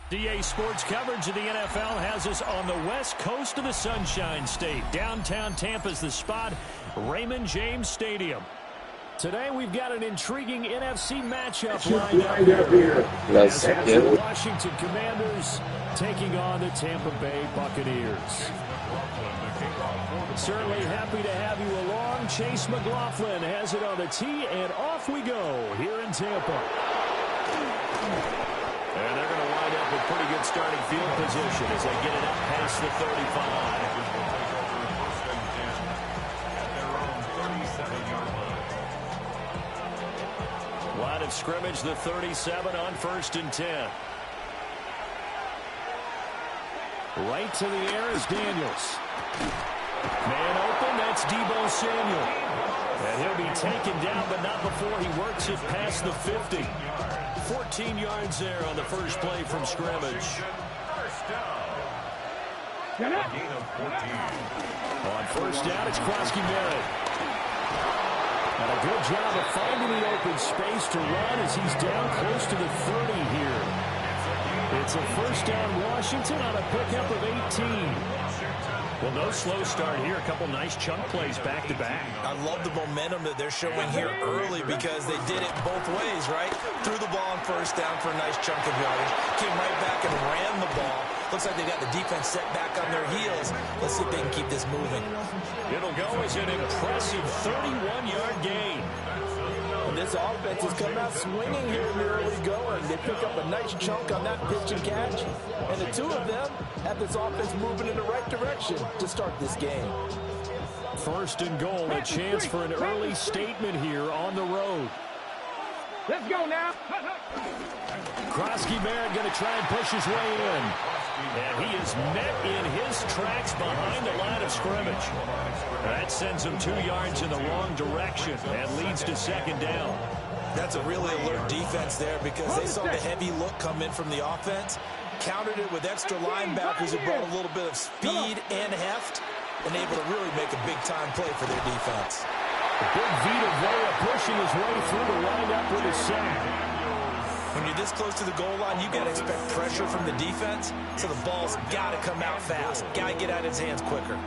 Speaker 2: DA Sports coverage of the NFL has us on the west coast of the Sunshine State. Downtown Tampa's the spot, Raymond James Stadium. Today we've got an intriguing NFC matchup lined up here.
Speaker 1: Let's
Speaker 2: As
Speaker 1: get
Speaker 2: the
Speaker 1: it.
Speaker 2: Washington Commanders taking on the Tampa Bay Buccaneers. Certainly happy to have you along. Chase McLaughlin has it on the tee, and off we go here in Tampa. And they're going to wind up with pretty good starting field position as they get it up past the 35. Line of scrimmage, the 37 on 1st and 10. Right to the air is Daniels. Man open, that's Deebo Samuel. And he'll be taken down, but not before he works it past the 50. 14 yards there on the first play from scrimmage. On first down, it's Krosky-Merritt. And a good job of finding the open space to run as he's down close to the 30 here. It's a first down Washington on a pickup of 18. Well, no slow start here. A couple nice chunk plays back-to-back.
Speaker 3: I love the momentum that they're showing here early because they did it both ways, right? Threw the ball on first down for a nice chunk of yardage. Came right back and ran the ball. Looks like they got the defense set back on their heels. Let's see if they can keep this moving.
Speaker 2: It'll go as an impressive 31-yard gain.
Speaker 3: And this offense has come out swinging here in the early going. They pick up a nice chunk on that pitch and catch. And the two of them have this offense moving in the right direction to start this game.
Speaker 2: First and goal, a chance for an early statement here on the road.
Speaker 4: Let's go now.
Speaker 2: Krosky-Merritt going to try and push his way in. And he is met in his tracks behind the line of scrimmage. That sends him 2 yards in the wrong direction and leads to second down.
Speaker 3: That's a really alert defense there because they saw the heavy look come in from the offense, countered it with extra linebackers who brought a little bit of speed and heft, and able to really make a big-time play for their defense.
Speaker 2: Big Vita Vea pushing his way through to wind up with a sack.
Speaker 3: When you're this close to the goal line, you got to expect pressure from the defense, so the ball's got to come out fast. Got to get out of his hands quicker.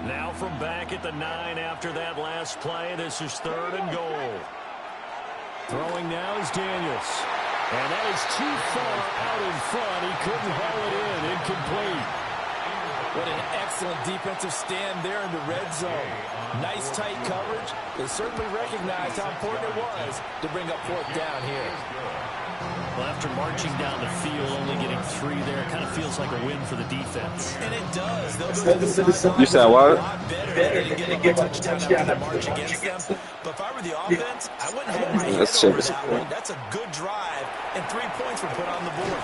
Speaker 2: Now from back at the 9 after that last play, this is 3rd and goal. Throwing now is Daniels. And that is too far out in front. He couldn't haul it in. Incomplete.
Speaker 3: What an excellent defensive stand there in the red zone. Nice tight coverage. They certainly recognized how important it was to bring up 4th down here.
Speaker 2: Well, after marching down the field, only getting 3 there, it kind of feels like a win for the defense.
Speaker 3: And it does. They'll go to the sideline.
Speaker 1: You said what?
Speaker 3: Better than getting a touchdown after the march against them. But if I were the offense, I wouldn't have my head over that one. That's a good drive, and 3 points were put on the board.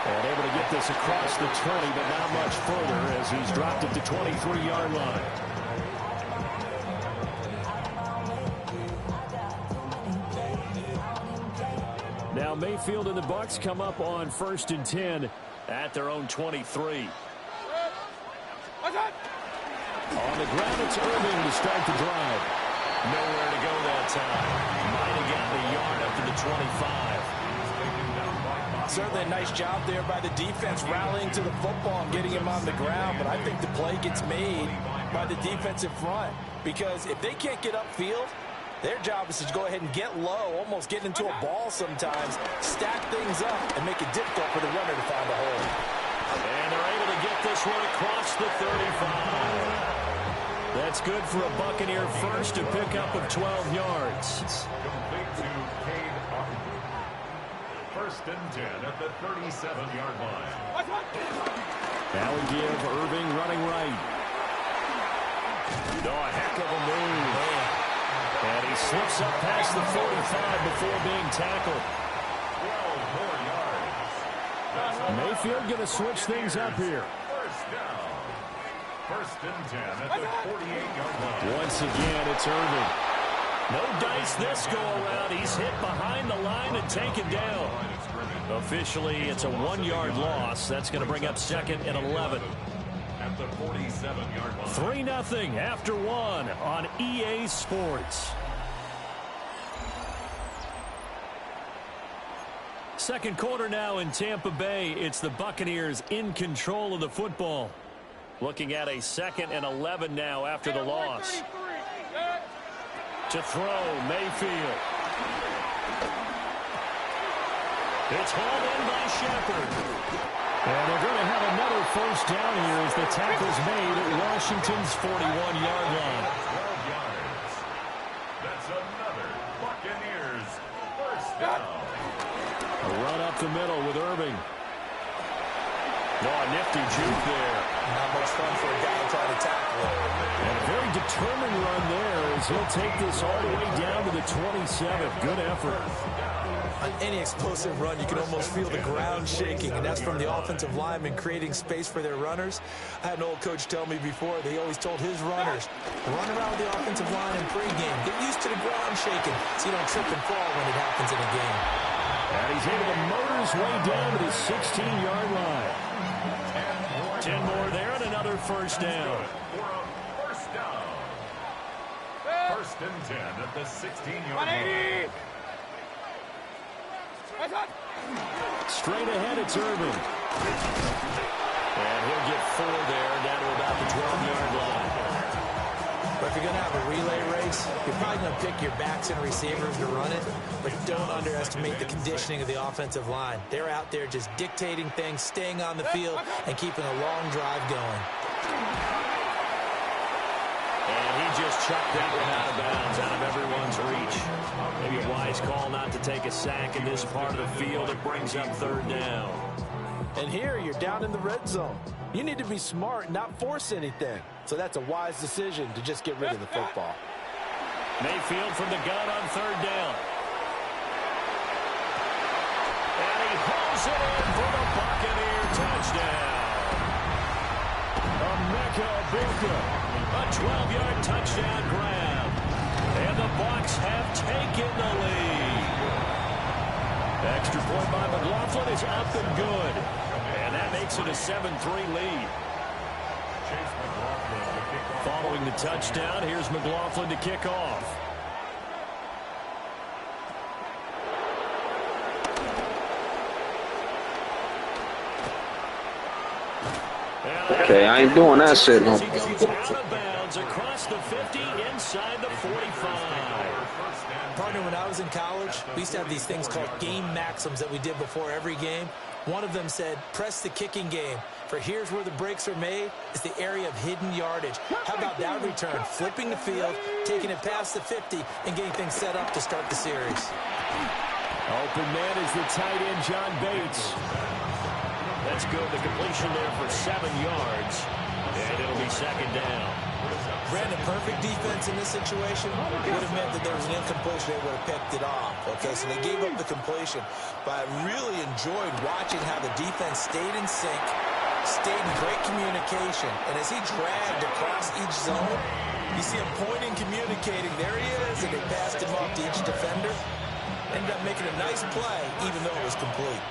Speaker 2: And able to get this across the 20, but not much further as he's dropped it to 23-yard line. Now Mayfield and the Bucs come up on 1st and 10 at their own 23. On the ground, it's Irving to start the drive. Nowhere to go that time. Might have gotten a yard up to the 25.
Speaker 3: Certainly a nice job there by the defense rallying to the football and getting him on the ground, but I think the play gets made by the defensive front because if they can't get upfield, their job is to go ahead and get low, almost get into a ball sometimes, stack things up, and make it difficult for the runner to find a hole.
Speaker 2: And they're able to get this one across the 35. That's good for a Buccaneer first, a pickup of 12 yards.
Speaker 5: Complete to Cade Otton. 1st and 10 at the 37-yard line.
Speaker 2: Now we give Irving running right. Oh, a heck of a move. And he slips up past the 45 before being tackled.
Speaker 5: 12 more yards.
Speaker 2: Mayfield going to switch things up here.
Speaker 5: First down. 1st and 10 at the 48-yard line.
Speaker 2: Once again, it's Irving. No dice this go-around. He's hit behind the line and taken down. Officially, it's a 1-yard loss. That's going to bring up 2nd and 11.
Speaker 5: At at the 47-yard line.
Speaker 2: 3-0 after one on EA Sports. Second quarter now in Tampa Bay. It's the Buccaneers in control of the football. Looking at a 2nd and 11 now after the loss. To throw, Mayfield. It's hauled in by Shepard. And they're going to have another first down here as the tackle's made at Washington's 41-yard line.
Speaker 5: 12 yards. That's another Buccaneers first down.
Speaker 2: A run up the middle with Irving. Oh, a nifty juke there.
Speaker 3: Not much fun for a guy trying to tackle it.
Speaker 2: And a very determined run there as he'll take this all the way down to the 27. Good effort.
Speaker 3: On any explosive run, you can almost feel the ground shaking, and that's from the offensive linemen creating space for their runners. I had an old coach tell me before, they always told his runners, run around the offensive line in pregame. Get used to the ground shaking so you don't trip and fall when it happens in a game.
Speaker 2: And he's able to motor his way down to the 16-yard line. 10 more there and another first down.
Speaker 5: For a first down. 1st and 10 at the 16-yard line.
Speaker 2: Straight ahead, it's Irving. And he'll get 4 there, down to about the 12-yard line.
Speaker 3: But if you're going to have a relay race, you're probably going to pick your backs and receivers to run it, but don't underestimate the conditioning of the offensive line. They're out there just dictating things, staying on the field, and keeping a long drive going.
Speaker 2: And he just chucked that one out of bounds, out of everyone's reach. Maybe a wise call not to take a sack in this part of the field. It brings up 3rd down.
Speaker 9: And here you're down in the red zone. You need to be smart and not force anything. So that's a wise decision to just get rid of the football.
Speaker 2: Mayfield from the gun on 3rd down. And he hauls it in for the Buccaneer touchdown. Emeka Egbuka, a 12-yard touchdown grab. And the Bucs have taken the lead. Extra point by McLaughlin is up and good. And that makes it a 7-3 lead. Following the touchdown, here's McLaughlin to kick off.
Speaker 1: Okay, I ain't doing that shit no
Speaker 2: He goes out of bounds across the 50, inside the 45.
Speaker 3: Partner, when I was in college, we used to have these things called game maxims that we did before every game. One of them said, press the kicking game. For here's where the breaks are made. It's the area of hidden yardage. How about that return? Flipping the field, taking it past the 50, and getting things set up to start the series.
Speaker 2: Open man is the tight end, John Bates. That's good. The completion there for 7 yards. And it'll be 2nd down.
Speaker 3: Brandon, perfect defense in this situation would have meant that there was an incompletion. They would have picked it off. Okay, so they gave up the completion. But I really enjoyed watching how the defense stayed in sync, stayed in great communication. And as he dragged across each zone, you see him pointing, communicating. There he is, and they passed him off to each defender. Ended up making a nice play, even though it was complete.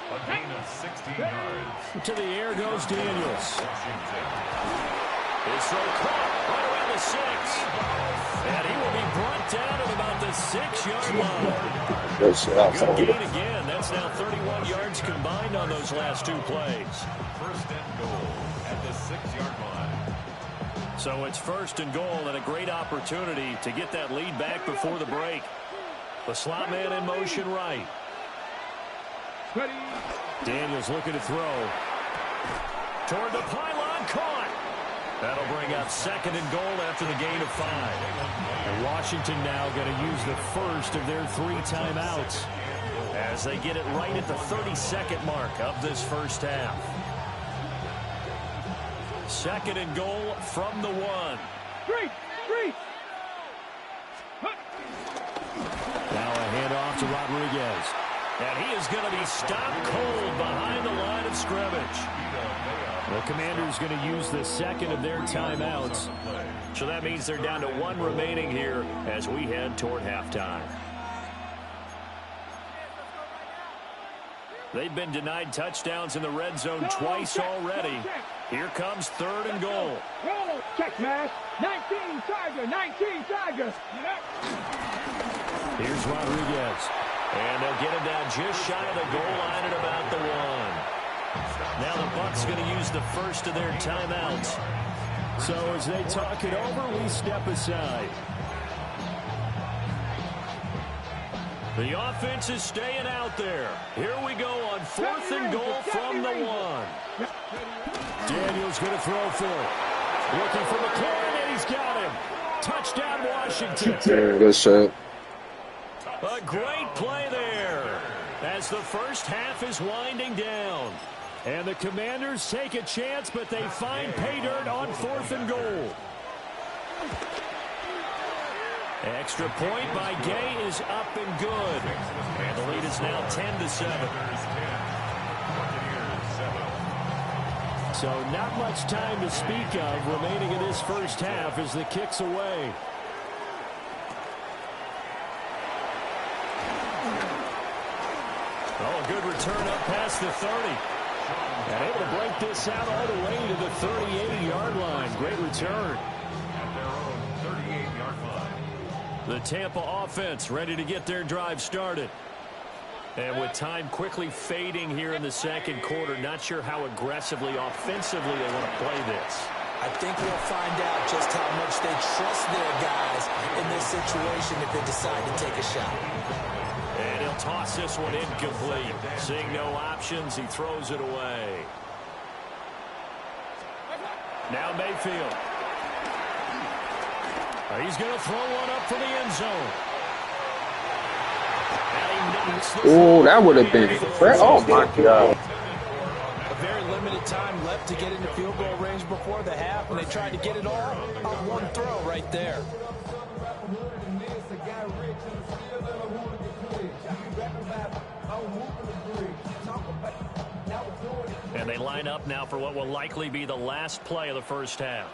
Speaker 5: A gain of 16 yards.
Speaker 2: To the air goes Daniels. His throw caught right around the 6. And he will be brought down at about the 6-yard line. Good gain again. That's now 31 yards combined on those last 2 plays.
Speaker 5: 1st and goal at the 6-yard line.
Speaker 2: So it's 1st and goal and a great opportunity to get that lead back before the break. The slot man in motion right. Daniels looking to throw. Toward the pylon, caught. That'll bring up 2nd and goal after the gain of 5. And Washington now going to use the first of their 3 timeouts as they get it right at the 32nd mark of this first half. 2nd and goal from the 1. Now a handoff to Rodriguez. And he is going to be stopped cold behind the line of scrimmage. The Commanders going to use the 2nd of their timeouts. So that means they're down to 1 remaining here as we head toward halftime. They've been denied touchdowns in the red zone twice already. Here comes 3rd and goal.
Speaker 4: Roll, check smash. 19 Tiger, 19 Tiger.
Speaker 2: Here's Rodriguez. And they'll get him down just shy of the goal line at about the 1. Now the Bucs going to use the first of their timeouts. So as they talk it over, we step aside. The offense is staying out there. Here we go on 4th and goal from the 1. Daniels going to throw for it. Looking for McLaurin, and he's got him. Touchdown, Washington.
Speaker 1: Good shot.
Speaker 2: A great play there as the first half is winding down. And the Commanders take a chance, but they find pay dirt on 4th and goal. Extra point by Gay is up and good. And the lead is now 10-7. So not much time to speak of remaining in this first half as the kick's away. Oh, good return up past the 30. And able to break this out all the way to the 38-yard line. Great return.
Speaker 5: At their own 38-yard line.
Speaker 2: The Tampa offense ready to get their drive started. And with time quickly fading here in the second quarter, not sure how aggressively, offensively they want to play this.
Speaker 9: I think we'll find out just how much they trust their guys in this situation if they decide to take a shot.
Speaker 2: And he'll toss this one incomplete. Seeing no options, he throws it away. Now Mayfield. He's going to throw one up for the end zone.
Speaker 1: Oh, that would have been fresh. Oh, my God.
Speaker 9: A very limited time left to get into field goal range before the half, and they tried to get it all on one throw right there.
Speaker 2: And they line up now for what will likely be the last play of the first half.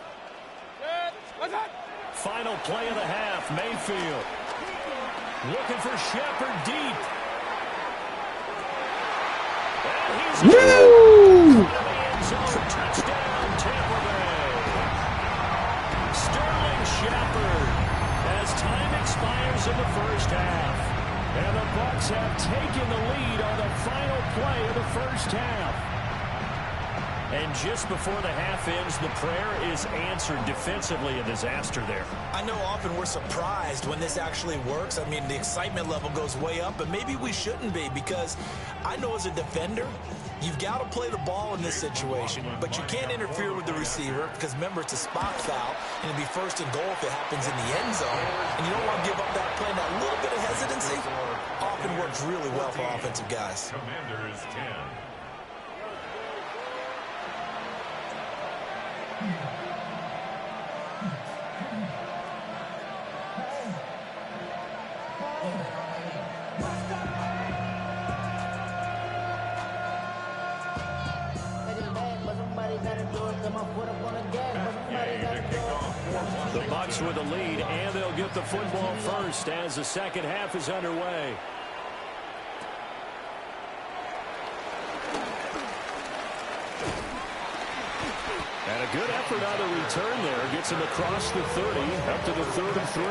Speaker 2: Final play of the half, Mayfield. Looking for Shepard deep. And he's in the end zone. Touchdown, Tampa Bay. Sterling Shepard as time expires in the first half. And the Bucs have taken the lead on the final play of the first half. And just before the half ends, the prayer is answered. Defensively, a disaster there.
Speaker 9: I know often we're surprised when this actually works. I mean, the excitement level goes way up, but maybe we shouldn't be, because I know as a defender, you've got to play the ball in this situation, but you can't interfere with the receiver because, remember, it's a spot foul, and it'll be 1st and goal if it happens in the end zone, and you don't want to give up that play. Now, a little bit of hesitancy often works really well for offensive guys.
Speaker 5: Commanders 10.
Speaker 2: The Bucs with the lead, and they'll get the football first as the second half is underway. And a good effort on the return there. Gets him across the 30, up to the 33.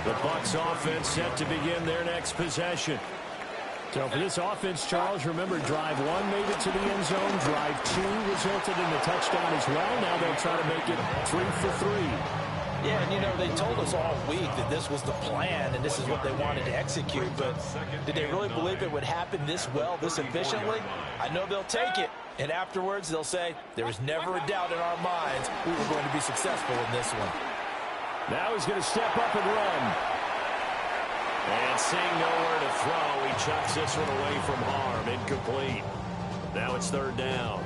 Speaker 2: The Bucs offense set to begin their next possession. So for this offense, Charles, remember, drive 1 made it to the end zone. Drive 2 resulted in the touchdown as well. Now they'll try to make it 3 for 3.
Speaker 9: Yeah, and you know, they told us all week that this was the plan and this is what they wanted to execute, but did they really believe it would happen this well, this efficiently? I know they'll take it, and afterwards they'll say, there was never a doubt in our minds we were going to be successful in this one.
Speaker 2: Now he's going to step up and run. And seeing nowhere to throw, he chucks this one away from harm. Incomplete. Now it's 3rd down.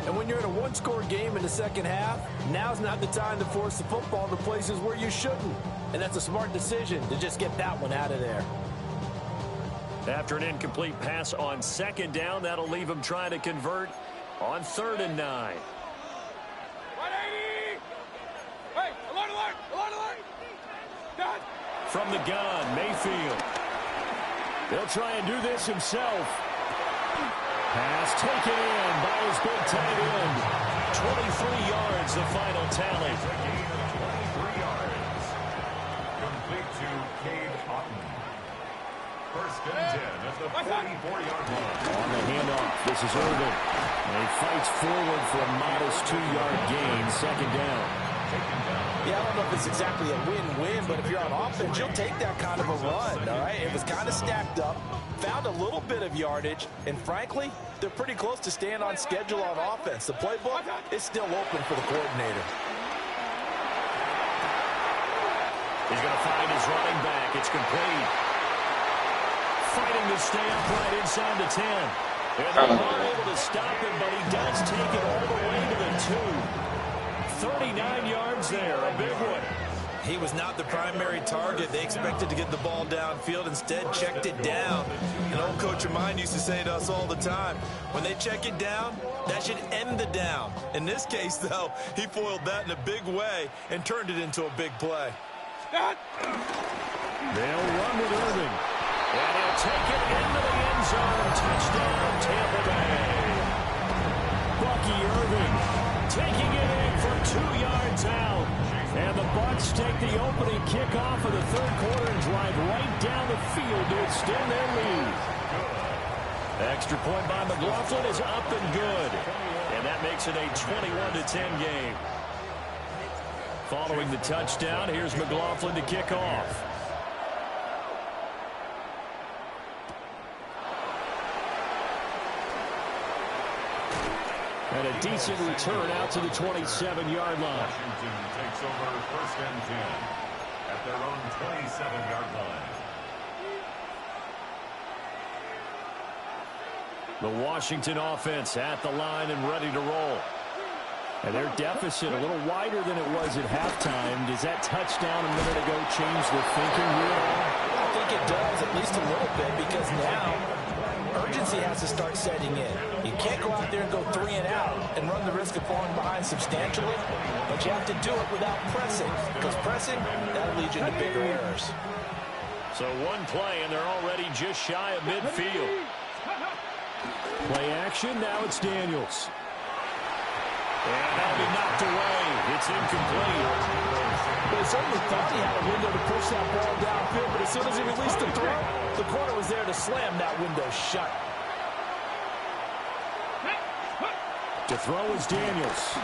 Speaker 9: And when you're in a one-score game in the second half, now's not the time to force the football to places where you shouldn't. And that's a smart decision to just get that one out of there.
Speaker 2: After an incomplete pass on 2nd down, that'll leave him trying to convert on 3rd and 9.
Speaker 4: Hey, alert, alert, alert, alert. Done.
Speaker 2: From the gun, Mayfield. He'll try and do this himself. Pass taken in by his big tight end. 23 yards, the final tally.
Speaker 5: A gain of 23 yards. Complete to Cade Otton. First and 10 at the 44-yard line.
Speaker 2: On the handoff, this is Irvin. And he fights forward for a modest 2-yard gain, second down.
Speaker 3: Yeah, I don't know if it's exactly a win-win, but if you're on offense, you'll take that kind of a run, all right? It was kind of stacked up, found a little bit of yardage, and frankly, they're pretty close to staying on schedule on offense. The playbook is still open for the coordinator.
Speaker 2: He's going to find his running back. It's complete. Fighting to stay upright inside the 10. And they're not able to stop him, but he does take it all the way to the 2. 39 yards there, a big one.
Speaker 9: He was not the primary target. They expected to get the ball downfield. Instead, checked it down. An old coach of mine used to say to us all the time, when they check it down, that should end the down. In this case, though, he foiled that in a big way and turned it into a big play.
Speaker 2: They'll run with Irving. And he'll take it into the end zone. Touchdown, Tampa Bay. Bucky Irving taking it in from 2 yards out. And the Bucs take the opening kickoff of the third quarter and drive right down the field to extend their lead. Extra point by McLaughlin is up and good. And that makes it a 21-10 game. Following the touchdown, here's McLaughlin to kick off. And a decent return out to the 27-yard line.
Speaker 5: Washington takes over first and 10 at their own 27-yard line.
Speaker 2: The Washington offense at the line and ready to roll. And their deficit a little wider than it was at halftime. Does that touchdown a minute ago change the thinking here?
Speaker 3: I think it does, at least a little bit, because now urgency has to start setting in. You can't go out there and go 3 and out and run the risk of falling behind substantially, but you have to do it without pressing, because pressing, that'll lead you into bigger errors.
Speaker 2: So one play, and they're already just shy of midfield. Play action, now it's Daniels. And that'll be knocked away. It's incomplete.
Speaker 3: They certainly thought he had a window to push that ball downfield, but as soon as he released the throw, the corner was there to slam that window shut.
Speaker 2: To throw is Daniels.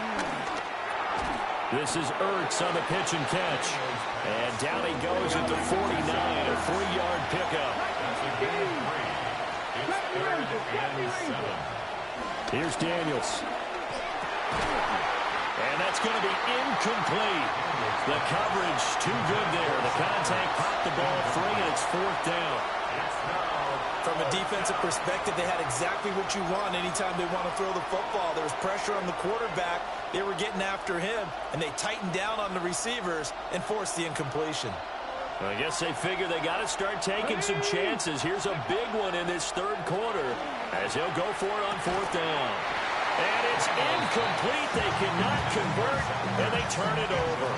Speaker 2: This is Ertz on the pitch and catch. And down he goes at the 49, a 3-yard pickup.
Speaker 5: That's a gain of 3. It's third and 7.
Speaker 2: Here's Daniels. And that's going to be incomplete. The coverage too good there. The contact popped the ball free, and it's 4th down.
Speaker 9: From a defensive perspective, they had exactly what you want anytime they want to throw the football. There was pressure on the quarterback. They were getting after him, and they tightened down on the receivers and forced the incompletion.
Speaker 2: I guess they figure they got to start taking some chances. Here's a big one in this third quarter as he'll go for it on 4th down. And it's incomplete. They cannot convert, and they turn it over.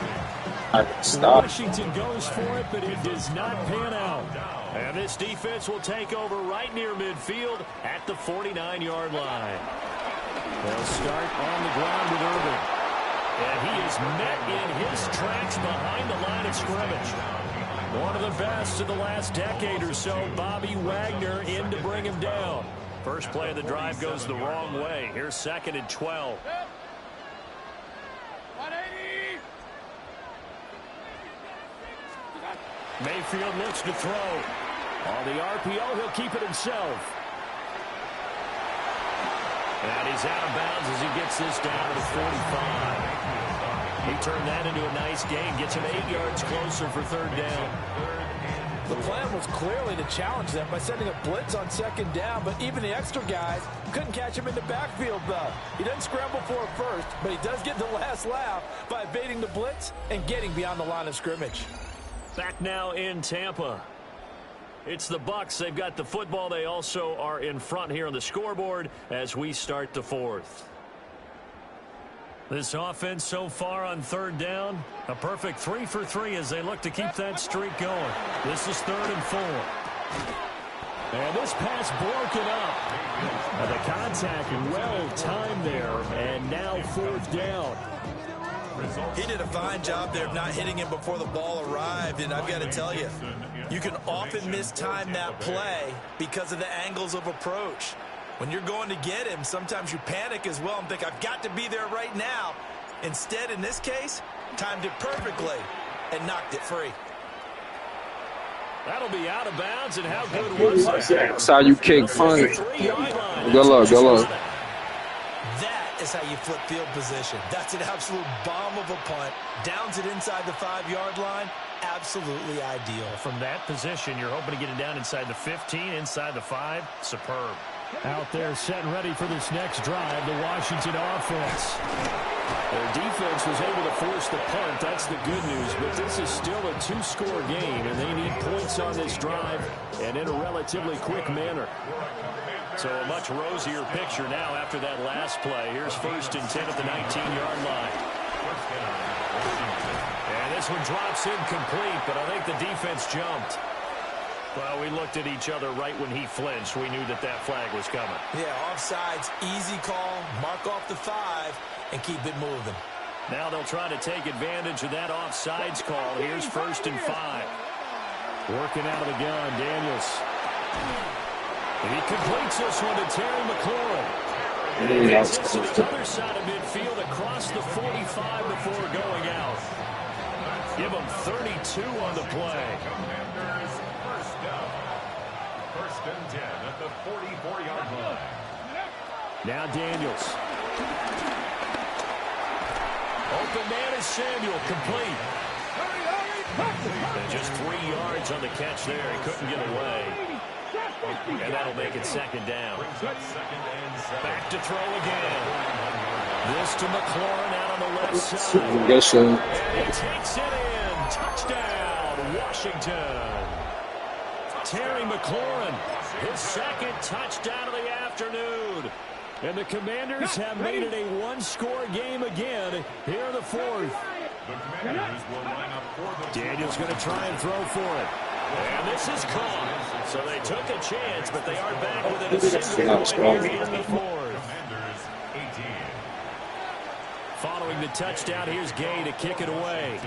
Speaker 2: Washington goes for it, but it does not pan out. And this defense will take over right near midfield at the 49-yard line. They'll start on the ground with Irvin. And he is met in his tracks behind the line of scrimmage. One of the best of the last decade or so, Bobby Wagner in to bring him down. First play of the drive goes the wrong way. Here's 2nd and 12. Mayfield looks to throw. On the RPO, he'll keep it himself. And he's out of bounds as he gets this down to the 45. He turned that into a nice gain. Gets him 8 yards closer for 3rd down.
Speaker 3: The plan was clearly to challenge them by sending a blitz on 2nd down, but even the extra guys couldn't catch him in the backfield, though. He doesn't scramble for it first, but he does get the last laugh by evading the blitz and getting beyond the line of scrimmage.
Speaker 2: Back now in Tampa. It's the Bucs. They've got the football. They also are in front here on the scoreboard as we start the 4th. This offense so far on 3rd down, a perfect 3 for 3 as they look to keep that streak going. This is 3rd and 4. And this pass broken up. The contact well timed there, and now 4th down.
Speaker 9: He did a fine job there of not hitting him before the ball arrived, and I've got to tell you, you can often mistime that play because of the angles of approach. When you're going to get him, sometimes you panic as well and think, I've got to be there right now. Instead, in this case, timed it perfectly and knocked it free.
Speaker 2: That'll be out of bounds, and how good was that?
Speaker 1: That's how you kick punt. Good luck, good luck.
Speaker 9: That is how you flip field position. That's an absolute bomb of a punt. Downs it inside the 5-yard line. Absolutely ideal.
Speaker 6: From that position, you're hoping to get it down inside the 15, inside the 5. Superb. Out there set and ready for this next drive, the Washington offense.
Speaker 2: Their defense was able to force the punt. That's the good news. But this is still a 2-score game, and they need points on this drive and in a relatively quick manner.
Speaker 6: So a much rosier picture now after that last play. Here's 1st and 10 at the 19-yard line.
Speaker 2: And this one drops incomplete, but I think the defense jumped.
Speaker 6: Well, we looked at each other right when he flinched. We knew that that flag was coming.
Speaker 9: Yeah, offsides, easy call, mark off the 5, and keep it moving.
Speaker 6: Now they'll try to take advantage of that offsides call. Here's 1st and 5.
Speaker 2: Working out of the gun, Daniels. And he completes this one to Terry McLaurin. And he gets it to the other side of midfield across the 45 before going out. Give him 32 on the play.
Speaker 5: First and 10 at the 44-yard line.
Speaker 2: Now Daniels. Open man is Samuel, complete.
Speaker 6: And just 3 yards on the catch there. He couldn't get away. And that'll make it 2nd down. Back to throw again.
Speaker 2: This to McLaurin out on the left side.
Speaker 1: Yes, sir.
Speaker 2: And he takes it in. Touchdown, Washington. Terry McLaurin, his 2nd touchdown of the afternoon. And the Commanders have made it a 1-score game again here in the 4th. Daniels going to try and throw for it. And this is caught. So they took a chance, but they are back within a single point here in the 4th. Following the touchdown, here's Gay to kick it away.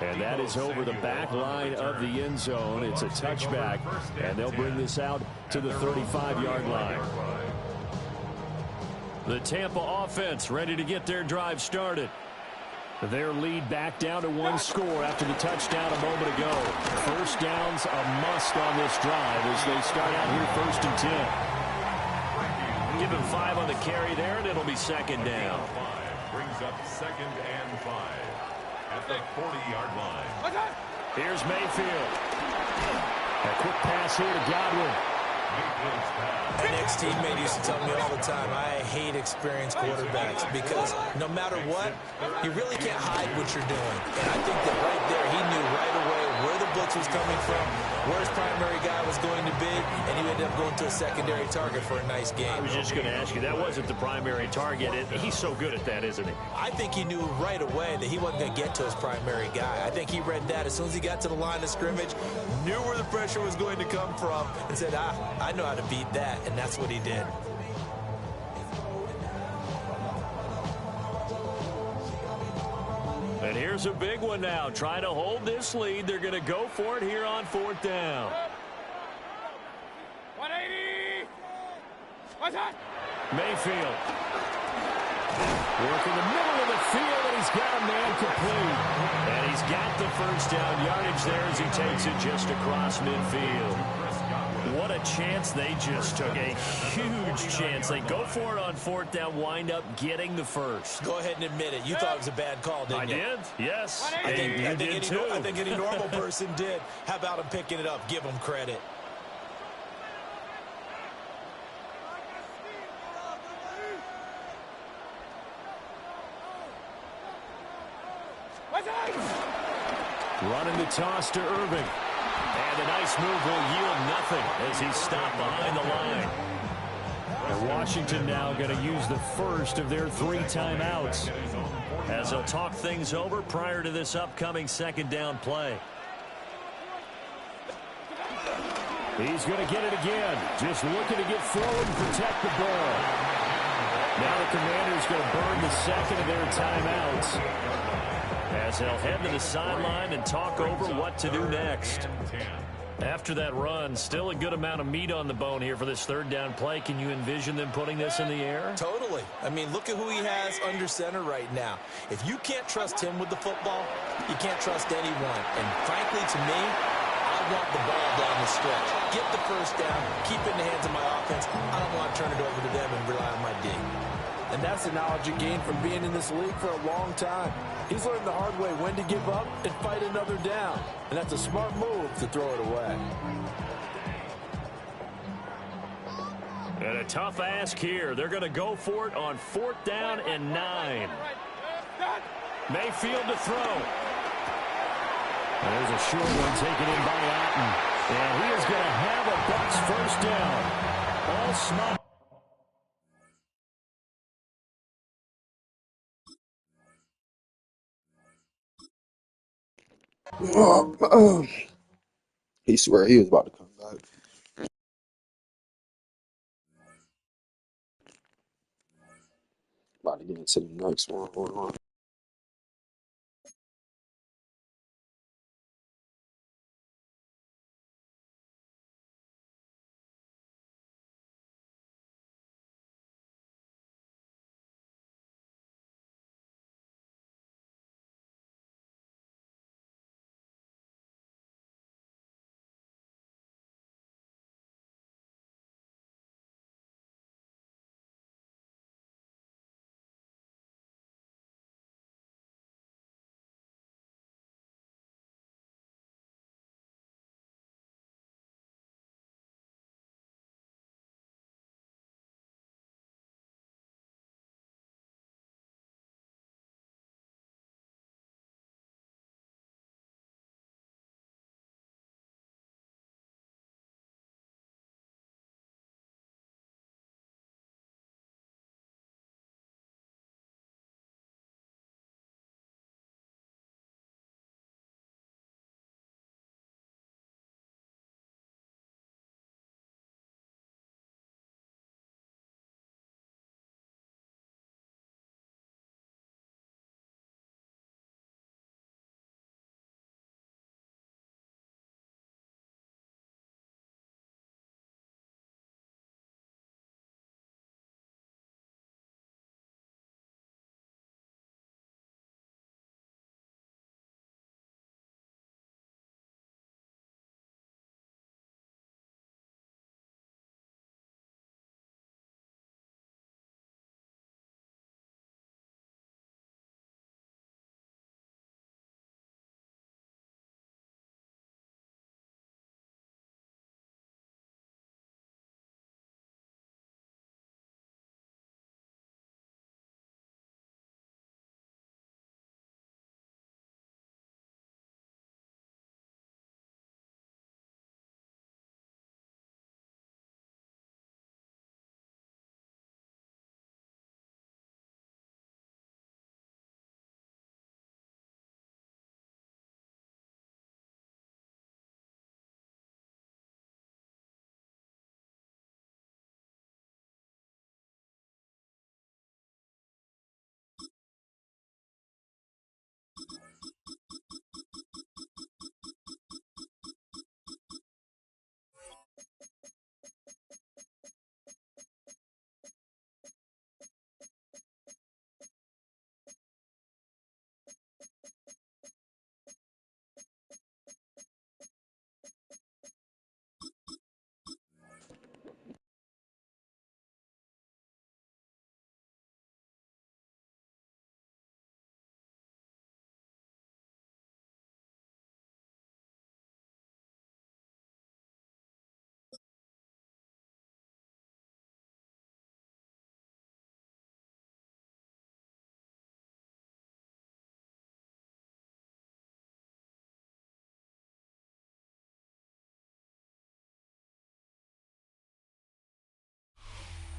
Speaker 2: And that is over the back line of the end zone. It's a touchback, and they'll bring this out to the 35-yard line. The Tampa offense ready to get their drive started. Their lead back down to 1 score after the touchdown a moment ago. 1st down's a must on this drive as they start out here 1st and 10.
Speaker 6: Give him 5 on the carry there, and it'll be 2nd down.
Speaker 5: Brings up 2nd and 5 at the 40-yard line.
Speaker 2: Here's Mayfield. A quick pass here to Godwin.
Speaker 9: An ex-teammate used to tell me all the time, I hate experienced quarterbacks because no matter what, you really can't hide what you're doing. And I think that right there, he knew right away where the blitz was coming from, where his primary guy was going to be, and he ended up going to a secondary target for a nice game.
Speaker 6: I was just going to ask you, that wasn't the primary target. He's so good at that, isn't he?
Speaker 9: I think he knew right away that he wasn't going to get to his primary guy. I think he read that as soon as he got to the line of scrimmage, knew where the pressure was going to come from, and said, I know how to beat that, and that's what he did.
Speaker 2: And here's a big one now. Trying to hold this lead. They're going to go for it here on 4th down.
Speaker 4: 180.
Speaker 2: Mayfield. Working the middle of the field, and he's got a man complete. And he's got the 1st down yardage there as he takes it just across midfield. What a chance they just took. A huge chance. They go for it on 4th down, wind up getting the 1st.
Speaker 9: Go ahead and admit it. You thought it was a bad call, didn't you?
Speaker 2: I did, yes.
Speaker 9: I think any normal person did. How about him picking it up? Give him credit.
Speaker 2: Running the toss to Irving. And a nice move will yield nothing as he's stopped behind the line. And Washington now going to use the 1st of their 3 timeouts as they'll talk things over prior to this upcoming 2nd down play. He's going to get it again. Just looking to get forward and protect the ball. Now the Commanders going to burn the second of their timeouts, as they'll head to the sideline and talk over what to do next. After that run, still a good amount of meat on the bone here for this third down play. Can you envision them putting this in the air?
Speaker 9: Totally. I mean, look at who he has under center right now. If you can't trust him with the football, you can't trust anyone. And frankly, to me, I want the ball down the stretch. Get the first down, keep it in the hands of my offense. I don't want to turn it over to them and rely on my D.
Speaker 3: And that's the knowledge you gain from being in this league for a long time. He's learned the hard way when to give up and fight another down. And that's a smart move to throw it away.
Speaker 2: And a tough ask here. They're going to go for it on 4th down and 9. Mayfield to throw. There's a short one taken in by Otten. And he is going to have a Bucs first down. All smart.
Speaker 1: He swear he was about to come back. About to get into the next one. Hold on.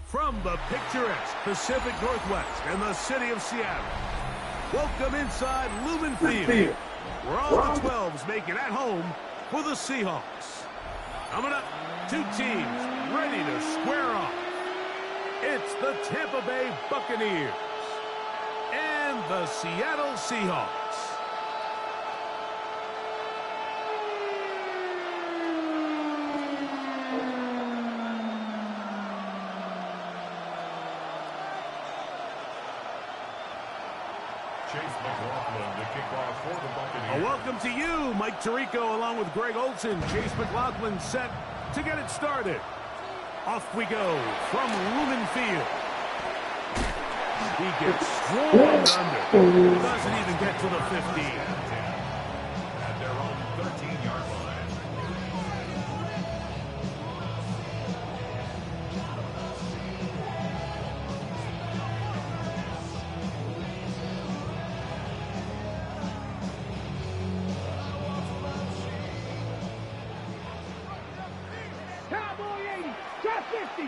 Speaker 10: From the picturesque Pacific Northwest and the city of Seattle, welcome inside Lumen Field, where all the 12s make it at home for the Seahawks. Coming up two teams ready to square off. It's the Tampa Bay Buccaneers and the Seattle Seahawks. A welcome to you, Mike Tirico, along with Greg Olson. Chase McLaughlin set to get it started. Off we go from Lumen Field. He gets swarmed under. Doesn't even get to the 15.
Speaker 5: At their own 13-yard line.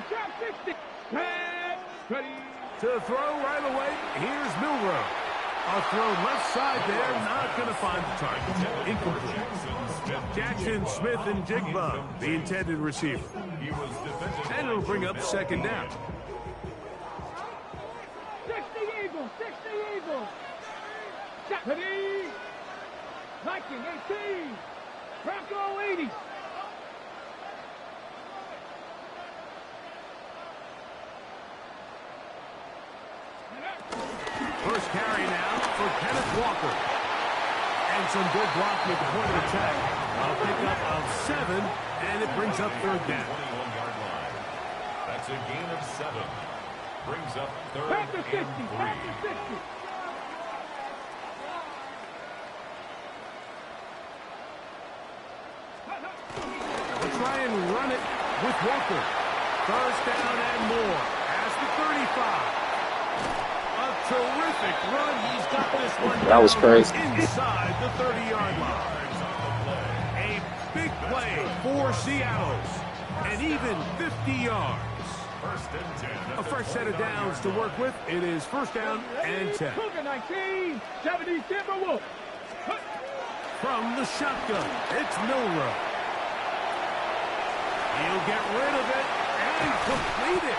Speaker 4: Drop 60. Ready.
Speaker 10: To throw right away, here's Milrow. A throw left side there, not going to find the target. Incomplete. Jackson, Smith, and Jigba, the intended receiver. And it'll bring up second down.
Speaker 4: 60 Eagles. 60 Eagles. Ready. Viking 18. Bronco 80.
Speaker 10: First carry now for Kenneth Walker. And some good blocking at the point of attack. A pickup of 7, and it brings up third down.
Speaker 5: 21-yard line. That's a gain of 7. Brings up third
Speaker 4: Back to 60.
Speaker 5: and 3.
Speaker 4: Back to 60.
Speaker 10: We'll try and run it with Walker. First down and more. Past the 35. Terrific run. He's got this one
Speaker 1: That was crazy.
Speaker 10: Inside the 30-yard line. A big play for Seattle. And even 50 yards. A fresh set of downs to work with. It is first down and 10.
Speaker 4: Cougar 19. 70 Timberwolves.
Speaker 10: From the shotgun, it's Milrow. He'll get rid of it and complete it.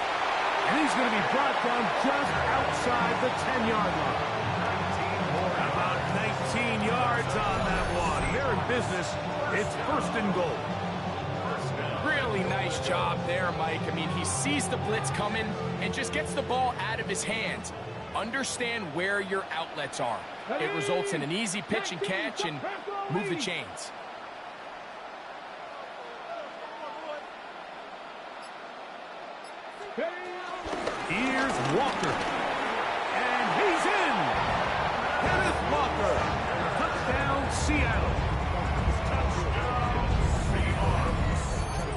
Speaker 10: And he's going to be brought down just outside the 10-yard line. About 19 yards on that one. They're in business. It's first and goal.
Speaker 11: Really nice job there, Mike. I mean, he sees the blitz coming and just gets the ball out of his hands. Understand where your outlets are. It results in an easy pitch and catch and move the chains.
Speaker 10: Here's Walker. And he's in. Kenneth Walker. Touchdown, Seattle.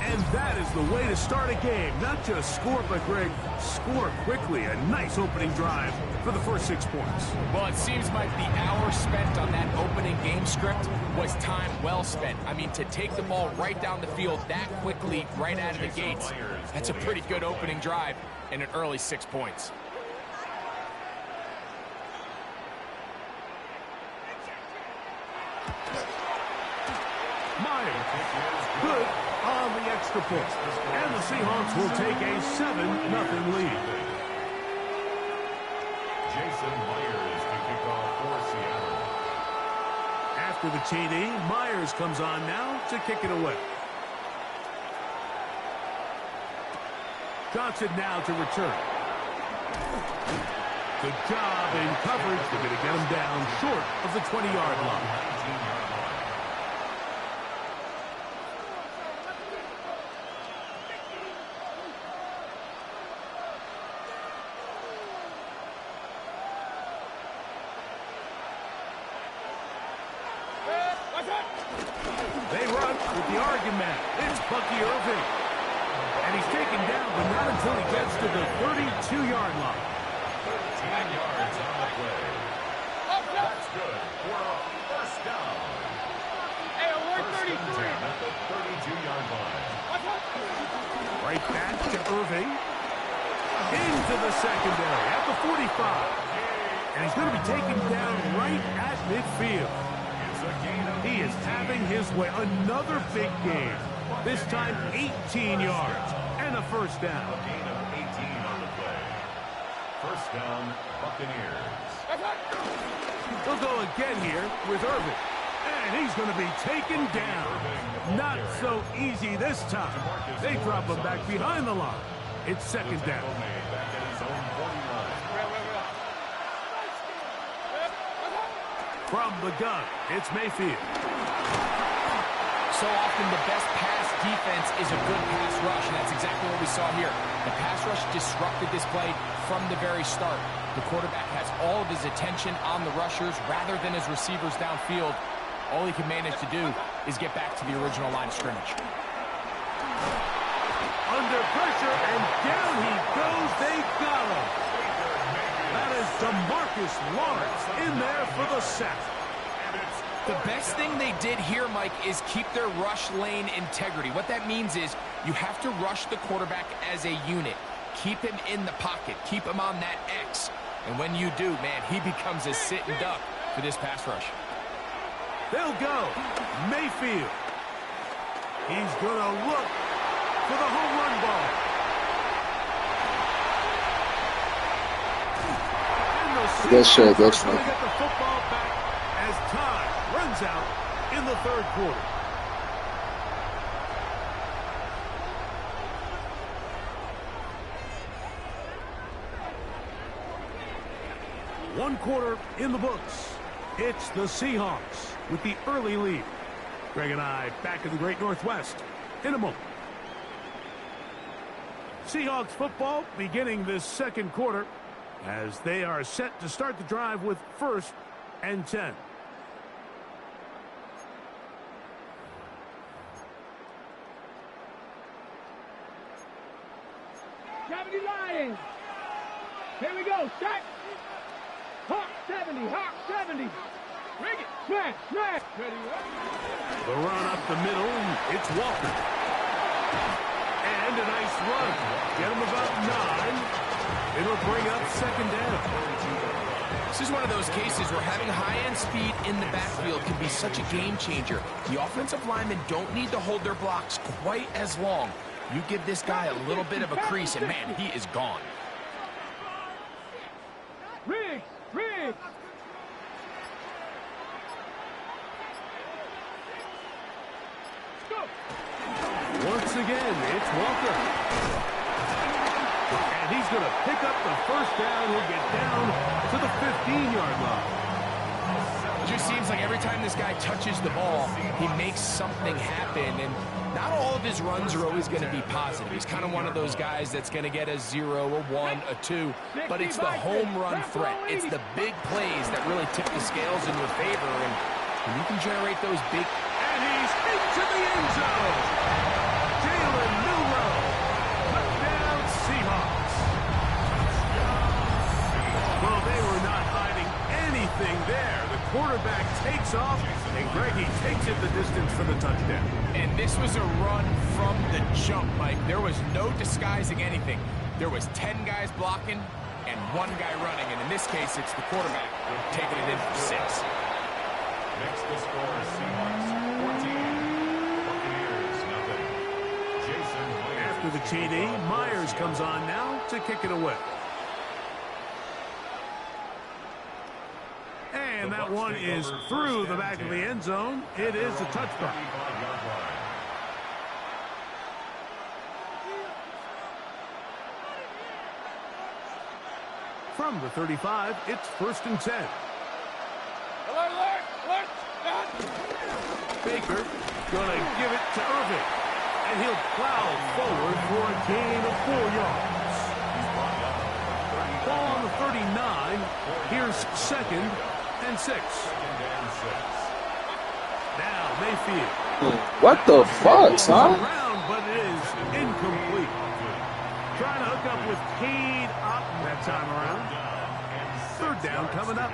Speaker 10: And that is the way to start a game. Not just score, but, Greg, score quickly. A nice opening drive for the first 6 points.
Speaker 11: Well, it seems like the hour spent on that opening game script was time well spent. I mean, to take the ball right down the field that quickly, right out of the gates, that's a pretty good opening drive and an early 6 points.
Speaker 10: Myers, good on the extra point. And the Seahawks will take a 7-0 lead.
Speaker 5: Jason Myers to kick off for Seattle.
Speaker 10: After the TD, Myers comes on now to kick it away. Johnson now to return. Good job in coverage. They're going to get him down short of the 20-yard line. They run with the argument. It's Bucky Irving. And he's taken down, but not until he gets to the 32-yard line.
Speaker 5: 13 yards on the play. That's good for a first down.
Speaker 4: Hey, alert 33.
Speaker 5: At the 32-yard line.
Speaker 10: Right back to Irving. Into the secondary at the 45. And he's going to be taken down right at midfield. He is having his way. Another big game. This time 18 yards and a first down.
Speaker 5: A gain of 18 on the play. First down, Buccaneers.
Speaker 10: They'll go again here with Irving. And he's going to be taken down. Not so easy this time. They drop him back behind the line. It's second down.
Speaker 5: Back at his own 40 line.
Speaker 10: From the gun, it's Mayfield.
Speaker 11: So often the best pass defense is a good pass rush, and that's exactly what we saw here. The pass rush disrupted this play from the very start. The quarterback has all of his attention on the rushers rather than his receivers downfield. All he can manage to do is get back to the original line of scrimmage.
Speaker 10: Under pressure, and down he goes. They got him. That is DeMarcus Lawrence in there for the sack.
Speaker 11: The best thing they did here, Mike, is keep their rush lane integrity. What that means is you have to rush the quarterback as a unit. Keep him in the pocket. Keep him on that X. And when you do, man, he becomes a sit and duck for this pass rush.
Speaker 10: They'll go. Mayfield. He's going to look for the home run ball.
Speaker 1: Good shit, good shit.
Speaker 10: Get the football back as time runs out in the third quarter. One quarter in the books. It's the Seahawks with the early lead. Greg and I back in the Great Northwest in a moment. Seahawks football beginning this second quarter as they are set to start the drive with 1st and 10.
Speaker 4: Gravity Lions. Here we go. Shot. Hawk 70. Hawk 70. Ring it. Smash. Smash. Ready.
Speaker 10: The run up the middle. It's Walker. And a nice run. Get him about 9. It'll bring up second down.
Speaker 11: This is one of those cases where having high-end speed in the backfield can be such a game changer. The offensive linemen don't need to hold their blocks quite as long. You give this guy a little bit of a crease, and man, he is gone.
Speaker 4: Rig. Rig. Go.
Speaker 10: Once again, it's Walker. And he's going to pick up the first down. He'll get down to the 15-yard line.
Speaker 11: It just seems like every time this guy touches the ball, he makes something happen. And not all of his runs are always going to be positive. He's kind of one of those guys that's going to get a 0, a 1, a 2. But it's the home run threat. It's the big plays that really tip the scales in your favor. And when you can generate those big...
Speaker 10: And he's into the end zone. Jalen Milroe. Touchdown, Seahawks. Well, they were not hiding anything there. The quarterback takes off, and Greggy takes it the distance for the touchdown.
Speaker 11: And this was a run from the jump, Mike. There was no disguising anything. There was 10 guys blocking and 1 guy running. And in this case, it's the quarterback taking it in for 6.
Speaker 5: Next to score, Seahawks 14. Buccaneers nothing. Jason Myers.
Speaker 10: After the TD, Myers comes on now to kick it away. And that one is through the back of the end zone. It is a touchdown. From the 35, it's 1st and 10.
Speaker 4: Alert, alert, alert.
Speaker 10: Baker gonna give it to Irving. And he'll plow forward for a gain of 4 yards. Ball on the 39. Here's 2nd and 6. Now Mayfield.
Speaker 1: What the fuck, son?
Speaker 10: Around, but it is incomplete. Trying to hook up with Cade Otten that time around. 3rd down coming up.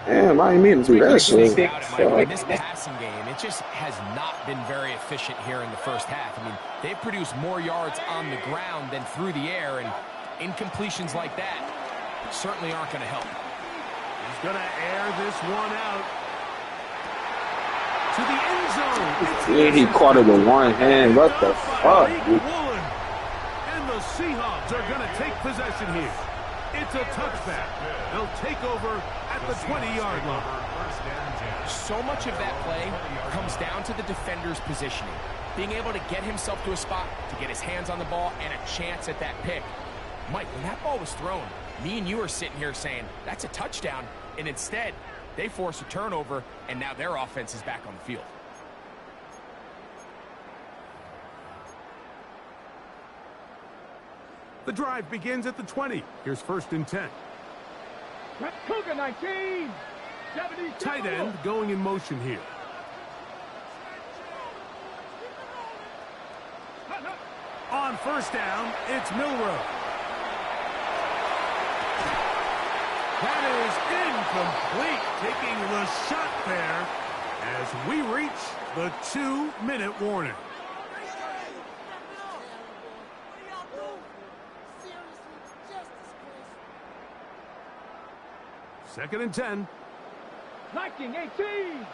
Speaker 1: Damn, I ain't mean to do that shit.
Speaker 11: In this passing game, it just has not been very efficient here in the first half. I mean, they've produced more yards on the ground than through the air, and incompletions like that certainly aren't going to help.
Speaker 10: He's going to air this one out to the end zone.
Speaker 1: Yeah, he caught it with one hand. What the fuck, dude?
Speaker 10: And the Seahawks are going to take possession here. It's a touchback. They'll take over at the 20-yard line.
Speaker 11: So much of that play comes down to the defender's positioning. Being able to get himself to a spot, to get his hands on the ball, and a chance at that pick. Mike, when that ball was thrown, me and you are sitting here saying, that's a touchdown. And instead, they force a turnover, and now their offense is back on the field.
Speaker 10: The drive begins at the 20. Here's 1st and 10.
Speaker 4: Cougar 19.
Speaker 10: Tight end going in motion here. On 1st down, it's Milroe. That is incomplete, taking the shot there as we reach the 2-minute warning. Second and 10.
Speaker 4: Viking 18.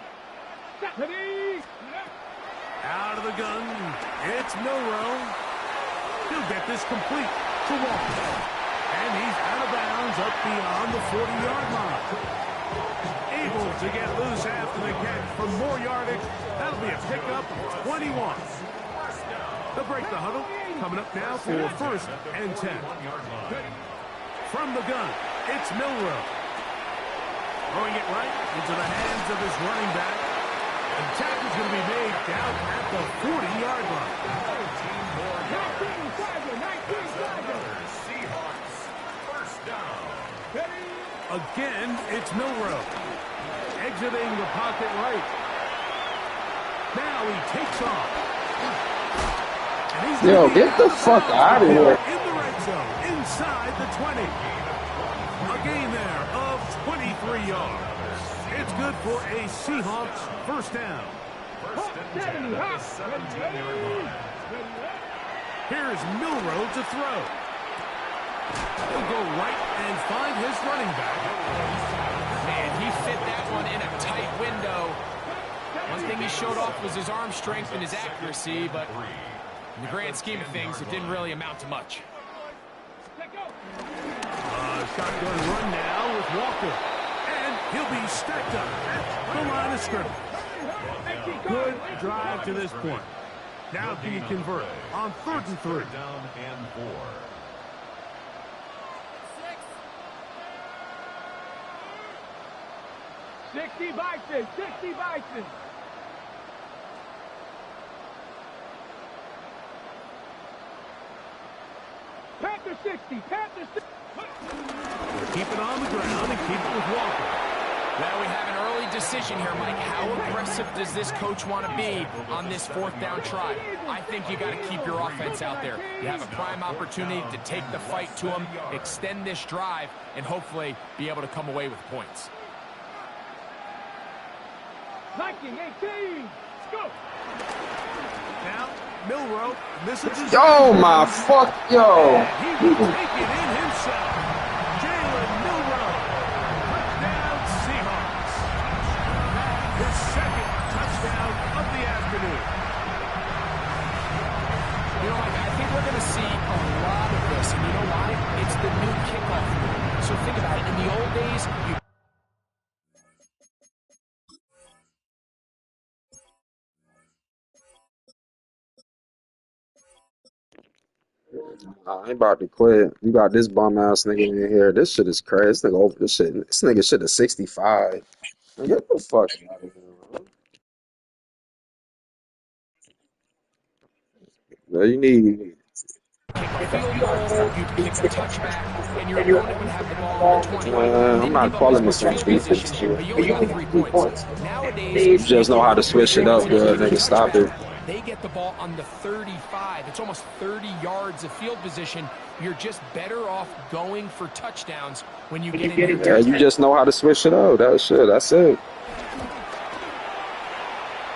Speaker 4: Stephanie.
Speaker 10: Out of the gun, it's Milroe. He'll get this complete to Walker. And he's out of bounds up beyond the 40-yard line. Able to get loose after the catch for more yardage. That'll be a pickup of 21. They'll break the huddle. Coming up now for 1st and 10. From the gun, it's Milroe. Throwing it right into the hands of his running back. The tackle's going to be made down at the 40-yard line.
Speaker 4: 19
Speaker 5: Seahawks, 1st down.
Speaker 10: Again, it's Milroe. Exiting the pocket right. Now he takes off. And he's
Speaker 1: Yo, get the fuck out of here.
Speaker 10: In the red zone, inside the 20. A gain there of 23 yards. It's good for a Seahawks 1st down.
Speaker 5: 1st and 10 at the 17-yard line.
Speaker 10: Here's Milroe to throw. He'll go right and find his running back.
Speaker 11: Man, he fit that one in a tight window. One thing he showed off was his arm strength and his accuracy, but in the grand scheme of things, it didn't really amount to much.
Speaker 10: Shotgun run now with Walker. And he'll be stacked up at the line of scrimmage. Good drive to this point. Now can you convert on 3rd and 3?
Speaker 5: Down and 4.
Speaker 4: 60 Bison. 60 Bison. Panther 60. Panther 60.
Speaker 10: Keep it on the ground and keep it with Walker.
Speaker 11: Now we have an early decision here, Mike. How aggressive does this coach want to be on this 4th down try? I think you got to keep your offense out there. You have a prime opportunity to take the fight to them, extend this drive, and hopefully be able to come away with points.
Speaker 4: Viking 18. Let's go.
Speaker 10: Now, Milroe misses his...
Speaker 1: Yo, my fuck, yo.
Speaker 10: He will take it in himself. Jalen Milroe. Touchdown, Seahawks. His 2nd touchdown of the afternoon.
Speaker 11: You know, I think we're going to see a lot of this, and you know why? It's the new kickoff rule. So think about it. In the old days, you...
Speaker 1: I ain't about to quit. You got this bum ass nigga in here. This shit is crazy. This nigga over this shit. This nigga shit is 65. Man, get the fuck out of here, bro. No, you need.
Speaker 11: field goal, you kick a touchback, and your opponent would have the ball on the 20.
Speaker 1: I'm not calling this on defense.
Speaker 11: But you only got 3 points. Nowadays,
Speaker 1: You just know how to switch it up, good nigga. Stop it.
Speaker 11: They get the ball on the 35. It's almost 30 yards of field position. You're just better off going for touchdowns when you get in.
Speaker 1: Yeah, you just know how to switch it up. That's it. That's it.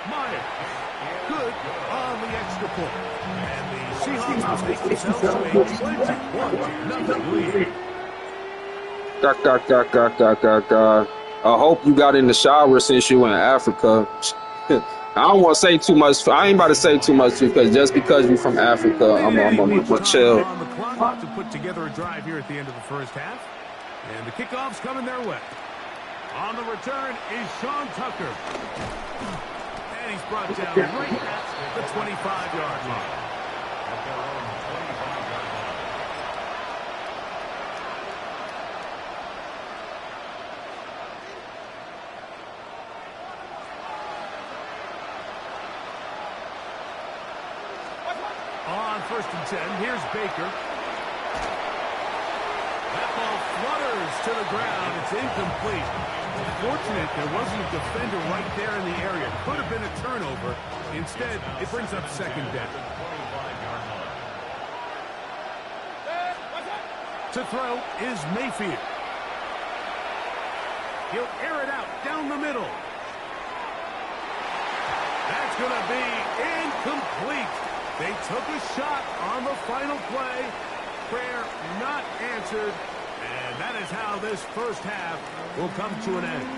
Speaker 10: Myers, good on the extra point. And the Seahawks take themselves to a 21-0 lead.
Speaker 1: I hope you got in the shower since you in Africa. I don't want to say too much. I ain't about to say too much because just because you're from Africa, I'm gonna chill.
Speaker 10: On the clock to put together a drive here at the end of the first half. And the kickoff's coming their way. On the return is Sean Tucker. And he's brought down right at the 25-yard line. On 1st and 10, here's Baker. That ball flutters to the ground. It's incomplete. Fortunate there wasn't a defender right there in the area. Could have been a turnover. Instead, it brings up 2nd down. To throw is Mayfield. He'll air it out down the middle. That's going to be incomplete. They took a shot on the final play. Prayer not answered. And that is how this first half will come to an end.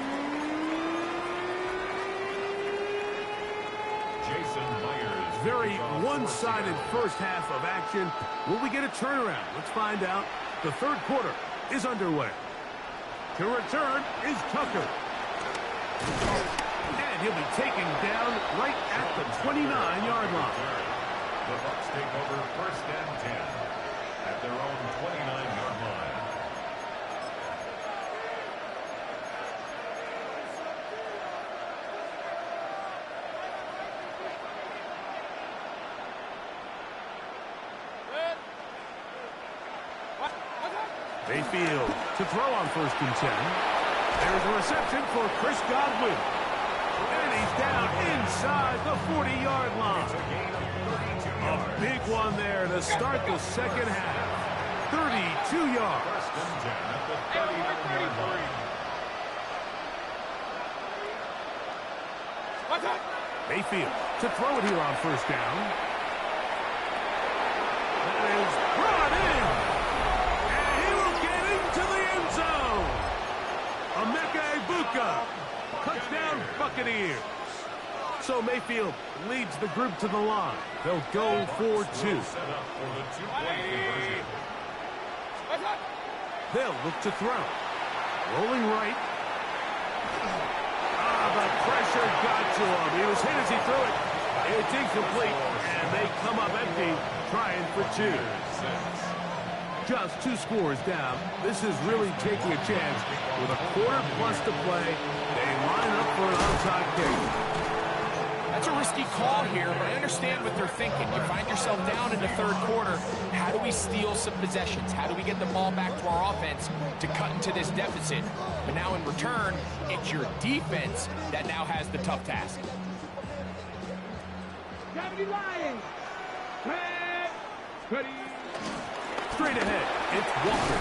Speaker 5: Jason Myers.
Speaker 10: Very one-sided first half of action. Will we get a turnaround? Let's find out. The 3rd quarter is underway. To return is Tucker. And he'll be taken down right at the 29-yard line.
Speaker 5: The Bucs take over 1st and 10 at their own 29-yard line.
Speaker 10: Mayfield to throw on 1st and 10. There's a reception for Chris Godwin. And he's down inside the 40-yard line. A big one there to start the second half. 32 yards.
Speaker 5: 1st and 10 at the 39-yard line.
Speaker 10: Mayfield to throw it here on 1st down. That is brought in. And he will get into the end zone. Emeka Egbuka. Touchdown Buccaneers. So Mayfield leads the group to the line. They'll go for 2.
Speaker 5: Set up for the 2-point conversion.
Speaker 10: They'll look to throw. Rolling right. The pressure got to him. He was hit as he threw it. It's incomplete, and they come up empty, trying for 2. Just 2 scores down. This is really taking a chance. With a quarter plus to play, they line up for an onside kick.
Speaker 11: That's a risky call here, but I understand what they're thinking. You find yourself down in the 3rd quarter. How do we steal some possessions? How do we get the ball back to our offense to cut into this deficit? But now in return, it's your defense that now has the tough task.
Speaker 10: Straight ahead, it's Walker.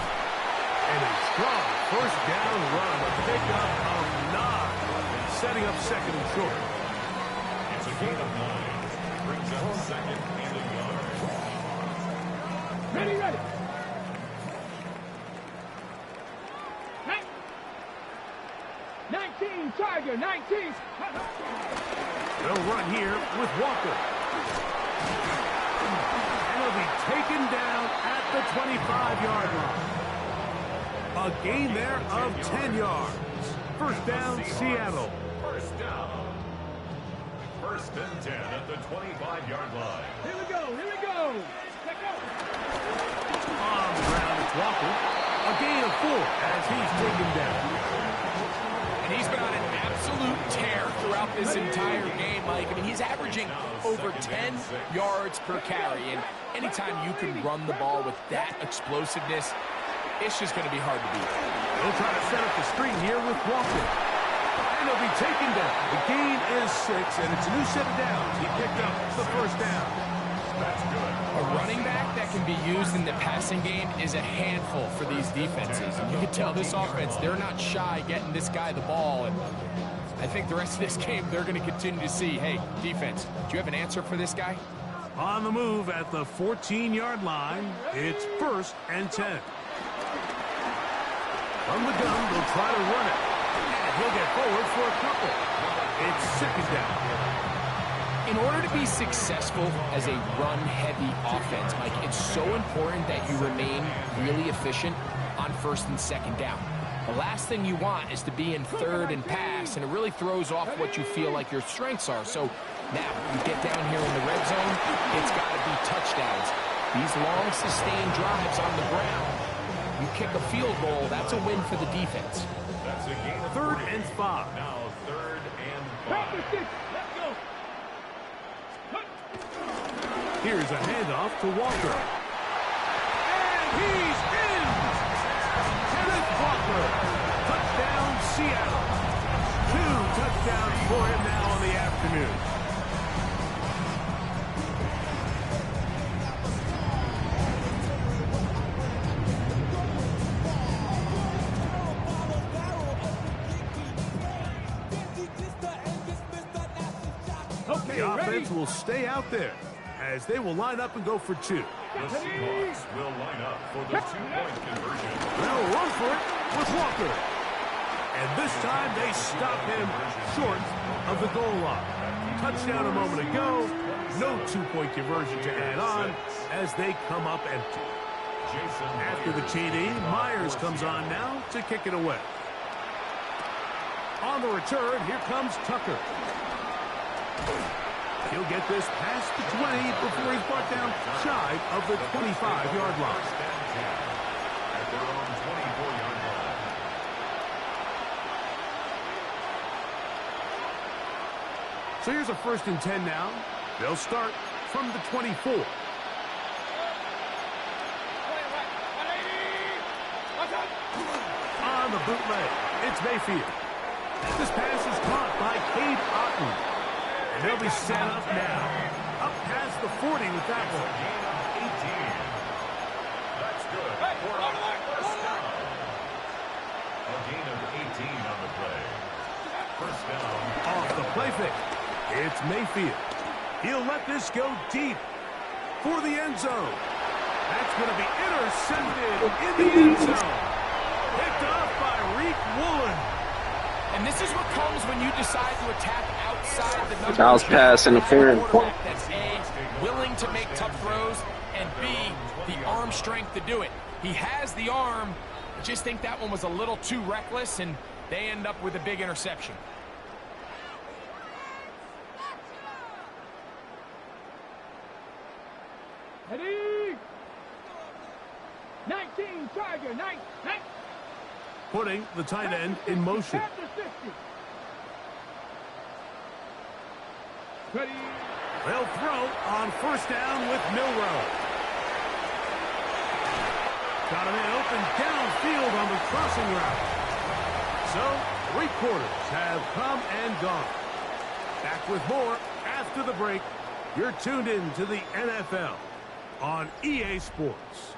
Speaker 10: And a strong 1st down run, a pickup of 9, setting up 2nd and short.
Speaker 5: It's a gain of 9. Brings up 2nd and a yard.
Speaker 4: Ready. 19, Tiger, 19.
Speaker 10: They'll run here with Walker. And he'll be taken down at the 25-yard line. A gain there of 10 yards. 1st down, Seattle.
Speaker 5: 1st down. 1st and 10 at the 25-yard line.
Speaker 4: Here we go. Let's go.
Speaker 10: On the ground, it's Walker. A gain of 4 as he's taken down.
Speaker 11: And he's been on an absolute tear throughout this entire game, Mike. I mean, he's averaging over 10 yards per carry. And anytime you can run the ball with that explosiveness, it's just going to be hard to beat.
Speaker 10: They'll try to set up the screen here with Walker. And he'll be taken down. The gain is 6, and it's a new set of downs. He picked up the 1st down.
Speaker 5: That's good.
Speaker 11: A running back that can be used in the passing game is a handful for these defenses. And you can tell this offense, they're not shy getting this guy the ball. And I think the rest of this game, they're going to continue to see, hey, defense, do you have an answer for this guy?
Speaker 10: On the move at the 14-yard line, it's 1st and 10. From the gun, they'll try to run it. And he'll get forward for a couple. It's 2nd down.
Speaker 11: in order to be successful as a run-heavy offense, Mike, it's so important that you remain really efficient on first and second down. The last thing you want is to be in third and pass, and it really throws off what you feel like your strengths are. So now you get down here in the red zone, it's got to be touchdowns. These long, sustained drives on the ground, you kick a field goal, that's a win for the defense.
Speaker 5: That's a gain of
Speaker 10: 3rd and 5.
Speaker 5: Now 3rd and 5.
Speaker 4: Let's go.
Speaker 10: Here's a handoff to Walker. And he's in! Kenneth Walker. Touchdown, Seattle. 2 touchdowns for him now in the afternoon. The offense will stay out there as they will line up and go for 2.
Speaker 5: The Seahawks will line up for the 2-point conversion.
Speaker 10: They'll run for it with Walker. And this time they stop him short of the goal line. Touchdown a moment ago. No 2-point conversion to add on as they come up empty. After the TD, Myers comes on now to kick it away. On the return, here comes Tucker. He'll get this past the 20 before he's brought down shy of the 25-yard line.
Speaker 5: At their own 24-yard line.
Speaker 10: So here's a 1st and 10 now. They'll start from the 24. On the bootleg, it's Mayfield. This pass is caught by Cade Otton. And they'll be set up now. Up past the 40 with that one.
Speaker 5: Gain of 18. That's good. For a first down. A gain of 18 on the play. First down.
Speaker 10: Off the play fake. It's Mayfield. He'll let this go deep for the end zone. That's going to be intercepted in the end zone. Picked off by Reek Woolen.
Speaker 11: And this is what comes when you decide to attack outside the number.
Speaker 1: That was pass interference.
Speaker 11: That's A, willing to make tough throws, and B, the arm strength to do it. He has the arm. I just think that one was a little too reckless, and they end up with a big interception.
Speaker 4: Ready? 19, Tiger, 19.
Speaker 10: Putting the tight end in motion.
Speaker 4: Ready?
Speaker 10: They'll throw on first down with Milroe. Got him in open downfield on the crossing route. So, 3 quarters have come and gone. Back with more after the break. You're tuned in to the NFL on EA Sports.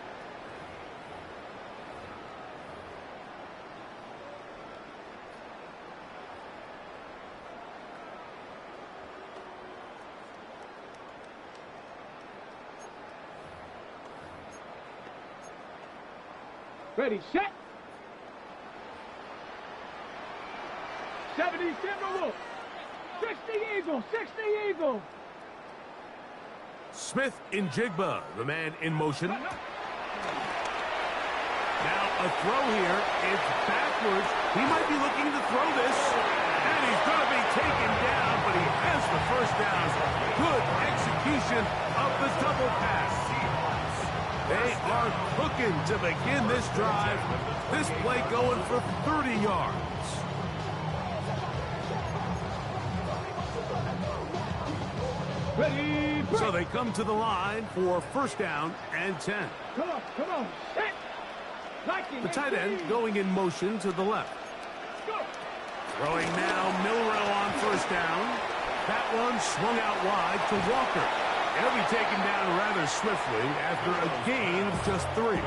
Speaker 4: Ready, set. 70 Timberwolves. 60 Eagles, 60 Eagles.
Speaker 10: Smith in Jigba, the man in motion. Now a throw here. It's backwards. He might be looking to throw this. And he's going to be taken down, but he has the first down. Good execution of the double pass. They are cooking to begin this drive. This play going for 30 yards.
Speaker 4: Ready, break.
Speaker 10: So they come to the line for first down and 10.
Speaker 4: Come on, set. Like
Speaker 10: The tight end going in motion to the left.
Speaker 4: Go.
Speaker 10: Throwing now, Milroe on first down. That one swung out wide to Walker. He'll be taken down rather swiftly after a gain of just 3.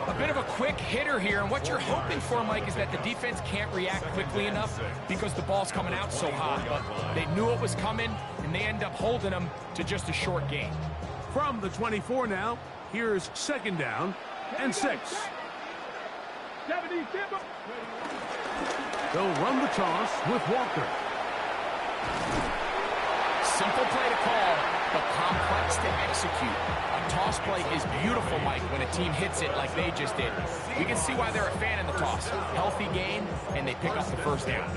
Speaker 11: A bit of a quick hitter here, and what you're hoping for, Mike, is that the defense can't react quickly enough because the ball's coming out so hot. But they knew it was coming, and they end up holding them to just a short gain.
Speaker 10: From the 24 now, here's second down and 6.
Speaker 4: 70 Timber.
Speaker 10: They'll run the toss with Walker.
Speaker 11: Simple play to call, but complex to execute. A toss play is beautiful, Mike, when a team hits it like they just did. We can see why they're a fan in the toss. Healthy game, and they pick up the first down.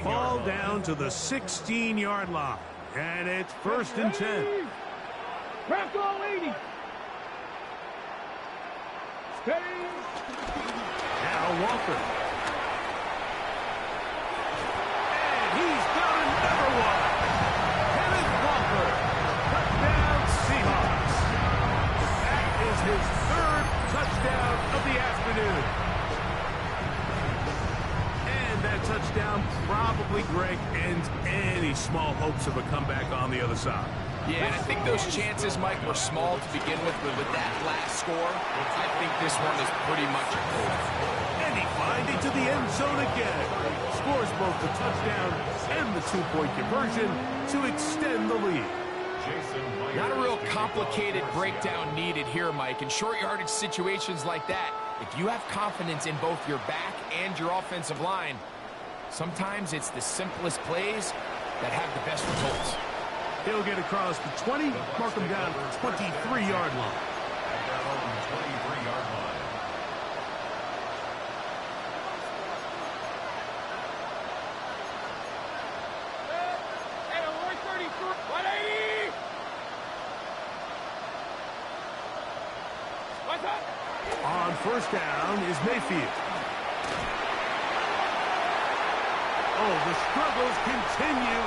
Speaker 10: Ball down to the 16-yard line, and it's 1st and 10.
Speaker 4: Crack all 80.
Speaker 10: Now Walker. And he's got another one. Kenneth Walker. Touchdown Seahawks. That is his 3rd touchdown of the afternoon. And that touchdown probably, Greg, ends any small hopes of a comeback on the other side.
Speaker 11: Yeah, and I think those chances, Mike, were small to begin with, but with that last score, I think this one is pretty much over.
Speaker 10: And he finds it to the end zone again. Scores both the touchdown and the 2-point conversion to extend the lead.
Speaker 11: Not a real complicated breakdown needed here, Mike. In short yardage situations like that, if you have confidence in both your back and your offensive line, sometimes it's the simplest plays that have the best results.
Speaker 10: He'll get across the 20, mark him down at the 23-yard line. On 1st down is Mayfield. Oh, the struggles continue.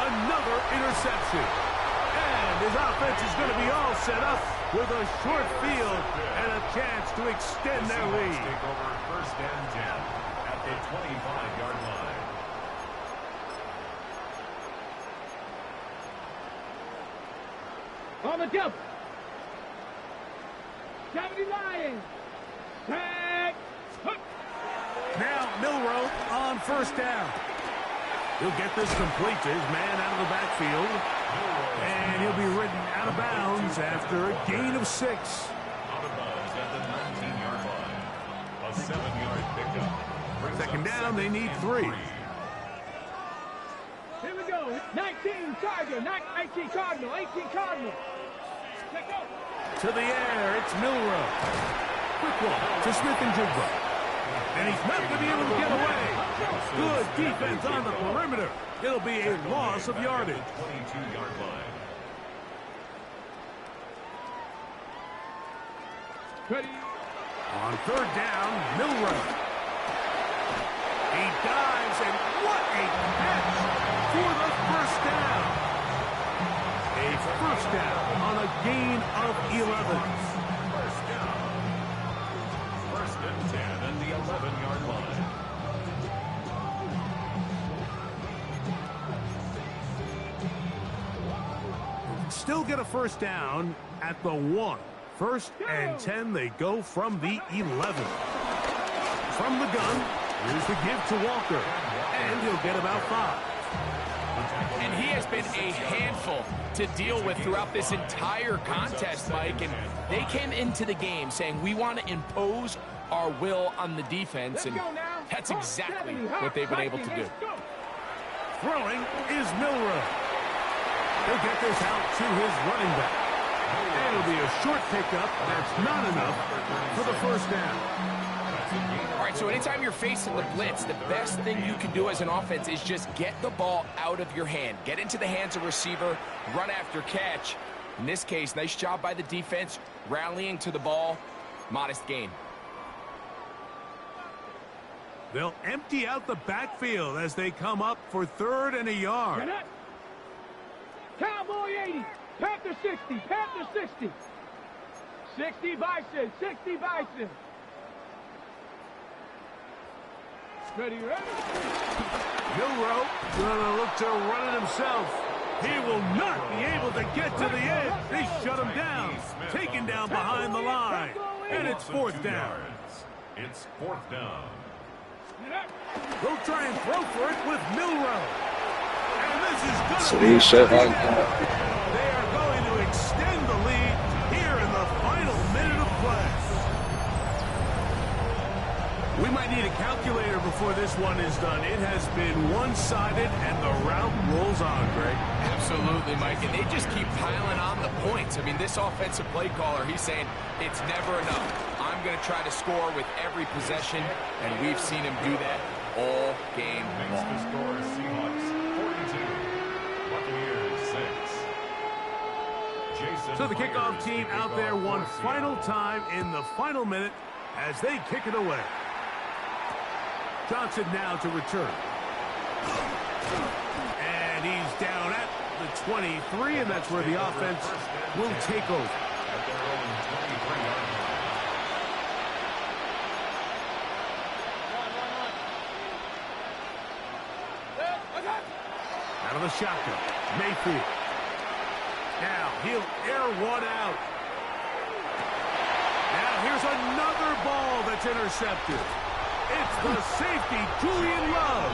Speaker 10: Another interception. And his offense is going to be all set up with a short field and a chance to extend their lead.
Speaker 5: Take over 1st and 10 at the 25-yard line.
Speaker 4: On the jump. 70 Lions. Tag.
Speaker 10: Now Milroe on 1st down. He'll get this complete to his man out of the backfield. And he'll be ridden out of bounds after a gain of 6.
Speaker 5: Out of bounds at the 19-yard line. A 7-yard pickup.
Speaker 10: 2nd down, they need 3.
Speaker 4: Here we go. 19 Charger, 19 Cardinal, 18 Cardinal. Let's go.
Speaker 10: To the air, it's Milroe. Quick one to Smith and Jigba. And he's not going to be able to get away. Good defense on the perimeter. It'll be a loss of yardage.
Speaker 5: 22-yard line.
Speaker 4: Ready.
Speaker 10: On 3rd down, Milroe. He dives, and what a catch for the 1st down. A 1st down on a gain of 11.
Speaker 5: 1st and 10 at the 11-yard line.
Speaker 10: Still get a 1st down at the 1. 1st and 10, they go from the 11. From the gun, here's the give to Walker, and he'll get about 5.
Speaker 11: And he has been a handful to deal with throughout this entire contest, Mike. And they came into the game saying, we want to impose our will on the defense. And that's exactly what they've been able to do.
Speaker 10: Throwing is Milroe. He'll get this out to his running back. And it'll be a short pickup. That's not enough for the 1st down.
Speaker 11: All right, so anytime you're facing the blitz, the best thing you can do as an offense is just get the ball out of your hand. Get into the hands of receiver, run after catch. In this case, nice job by the defense, rallying to the ball, modest gain.
Speaker 10: They'll empty out the backfield as they come up for 3rd and a yard.
Speaker 4: Cowboy 80, Panther 60, Panther 60. 60 Bison, 60 Bison. Ready, ready.
Speaker 10: Milroe gonna look to run it himself. He will not be able to get to the edge. They shut him down. Taken down behind the line. And it's 4th down.
Speaker 5: It's 4th down.
Speaker 10: They'll try and throw for it with Milroe. And this is going
Speaker 1: So
Speaker 10: to be
Speaker 1: he
Speaker 10: a
Speaker 1: shut
Speaker 10: touchdown.
Speaker 1: down.
Speaker 10: They are going to extend the lead here in the final minute of play. We might need a calculator before this one is done. It has been one-sided, and the route rolls on, Greg.
Speaker 11: Absolutely, Mike, and they just keep piling on the points. I mean, this offensive play caller, he's saying it's never enough. I'm going to try to score with every possession, and we've seen him do that all game long.
Speaker 5: The score is Seahawks 42, Buccaneers 6. Jason
Speaker 10: So the kickoff team out there one final time in the final minute as they kick it away. Johnson now to return. And he's down at the 23, and that's where the offense will take over.
Speaker 5: At their own 23-yard line.
Speaker 10: Out of the shotgun, Mayfield. Now he'll air one out. Now here's another ball that's intercepted. It's the safety, Julian Love.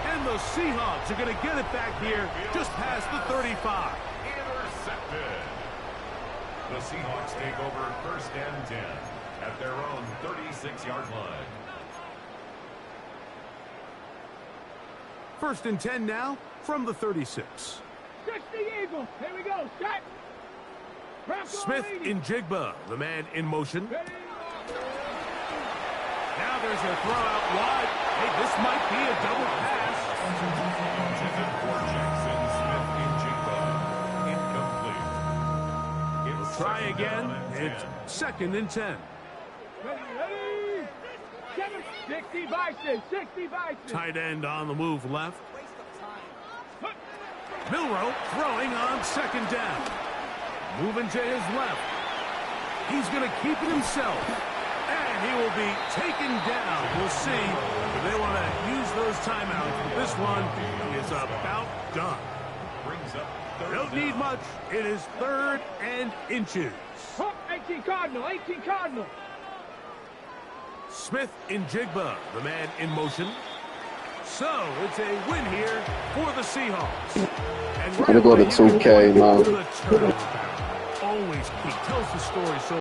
Speaker 10: And the Seahawks are going to get it back here just past the 35.
Speaker 5: Intercepted. The Seahawks take over 1st and 10 at their own 36-yard line.
Speaker 10: 1st and 10 now from the 36.
Speaker 4: 60 Eagles. Here we go. Set.
Speaker 10: Smith in Jigba, the man in motion. Now there's a throw out wide. Hey, this might be a double pass.
Speaker 5: Incomplete.
Speaker 10: Try again. It's 2nd and 10.
Speaker 4: Ready. 60 Bison. 60 Bison.
Speaker 10: Tight end on the move left. Milroe throwing on 2nd down. Moving to his left. He's going to keep it himself. And he will be taken down. We'll see if they want to use those timeouts. This one is about done.
Speaker 5: Brings up
Speaker 10: Don't need much. It is 3rd and inches.
Speaker 4: 18 Cardinal. 18 Cardinal.
Speaker 10: Smith in Jigba, the man in motion. So it's a win here for the Seahawks. And
Speaker 1: I'm gonna go to 2K now.
Speaker 10: Always key. Tells the story so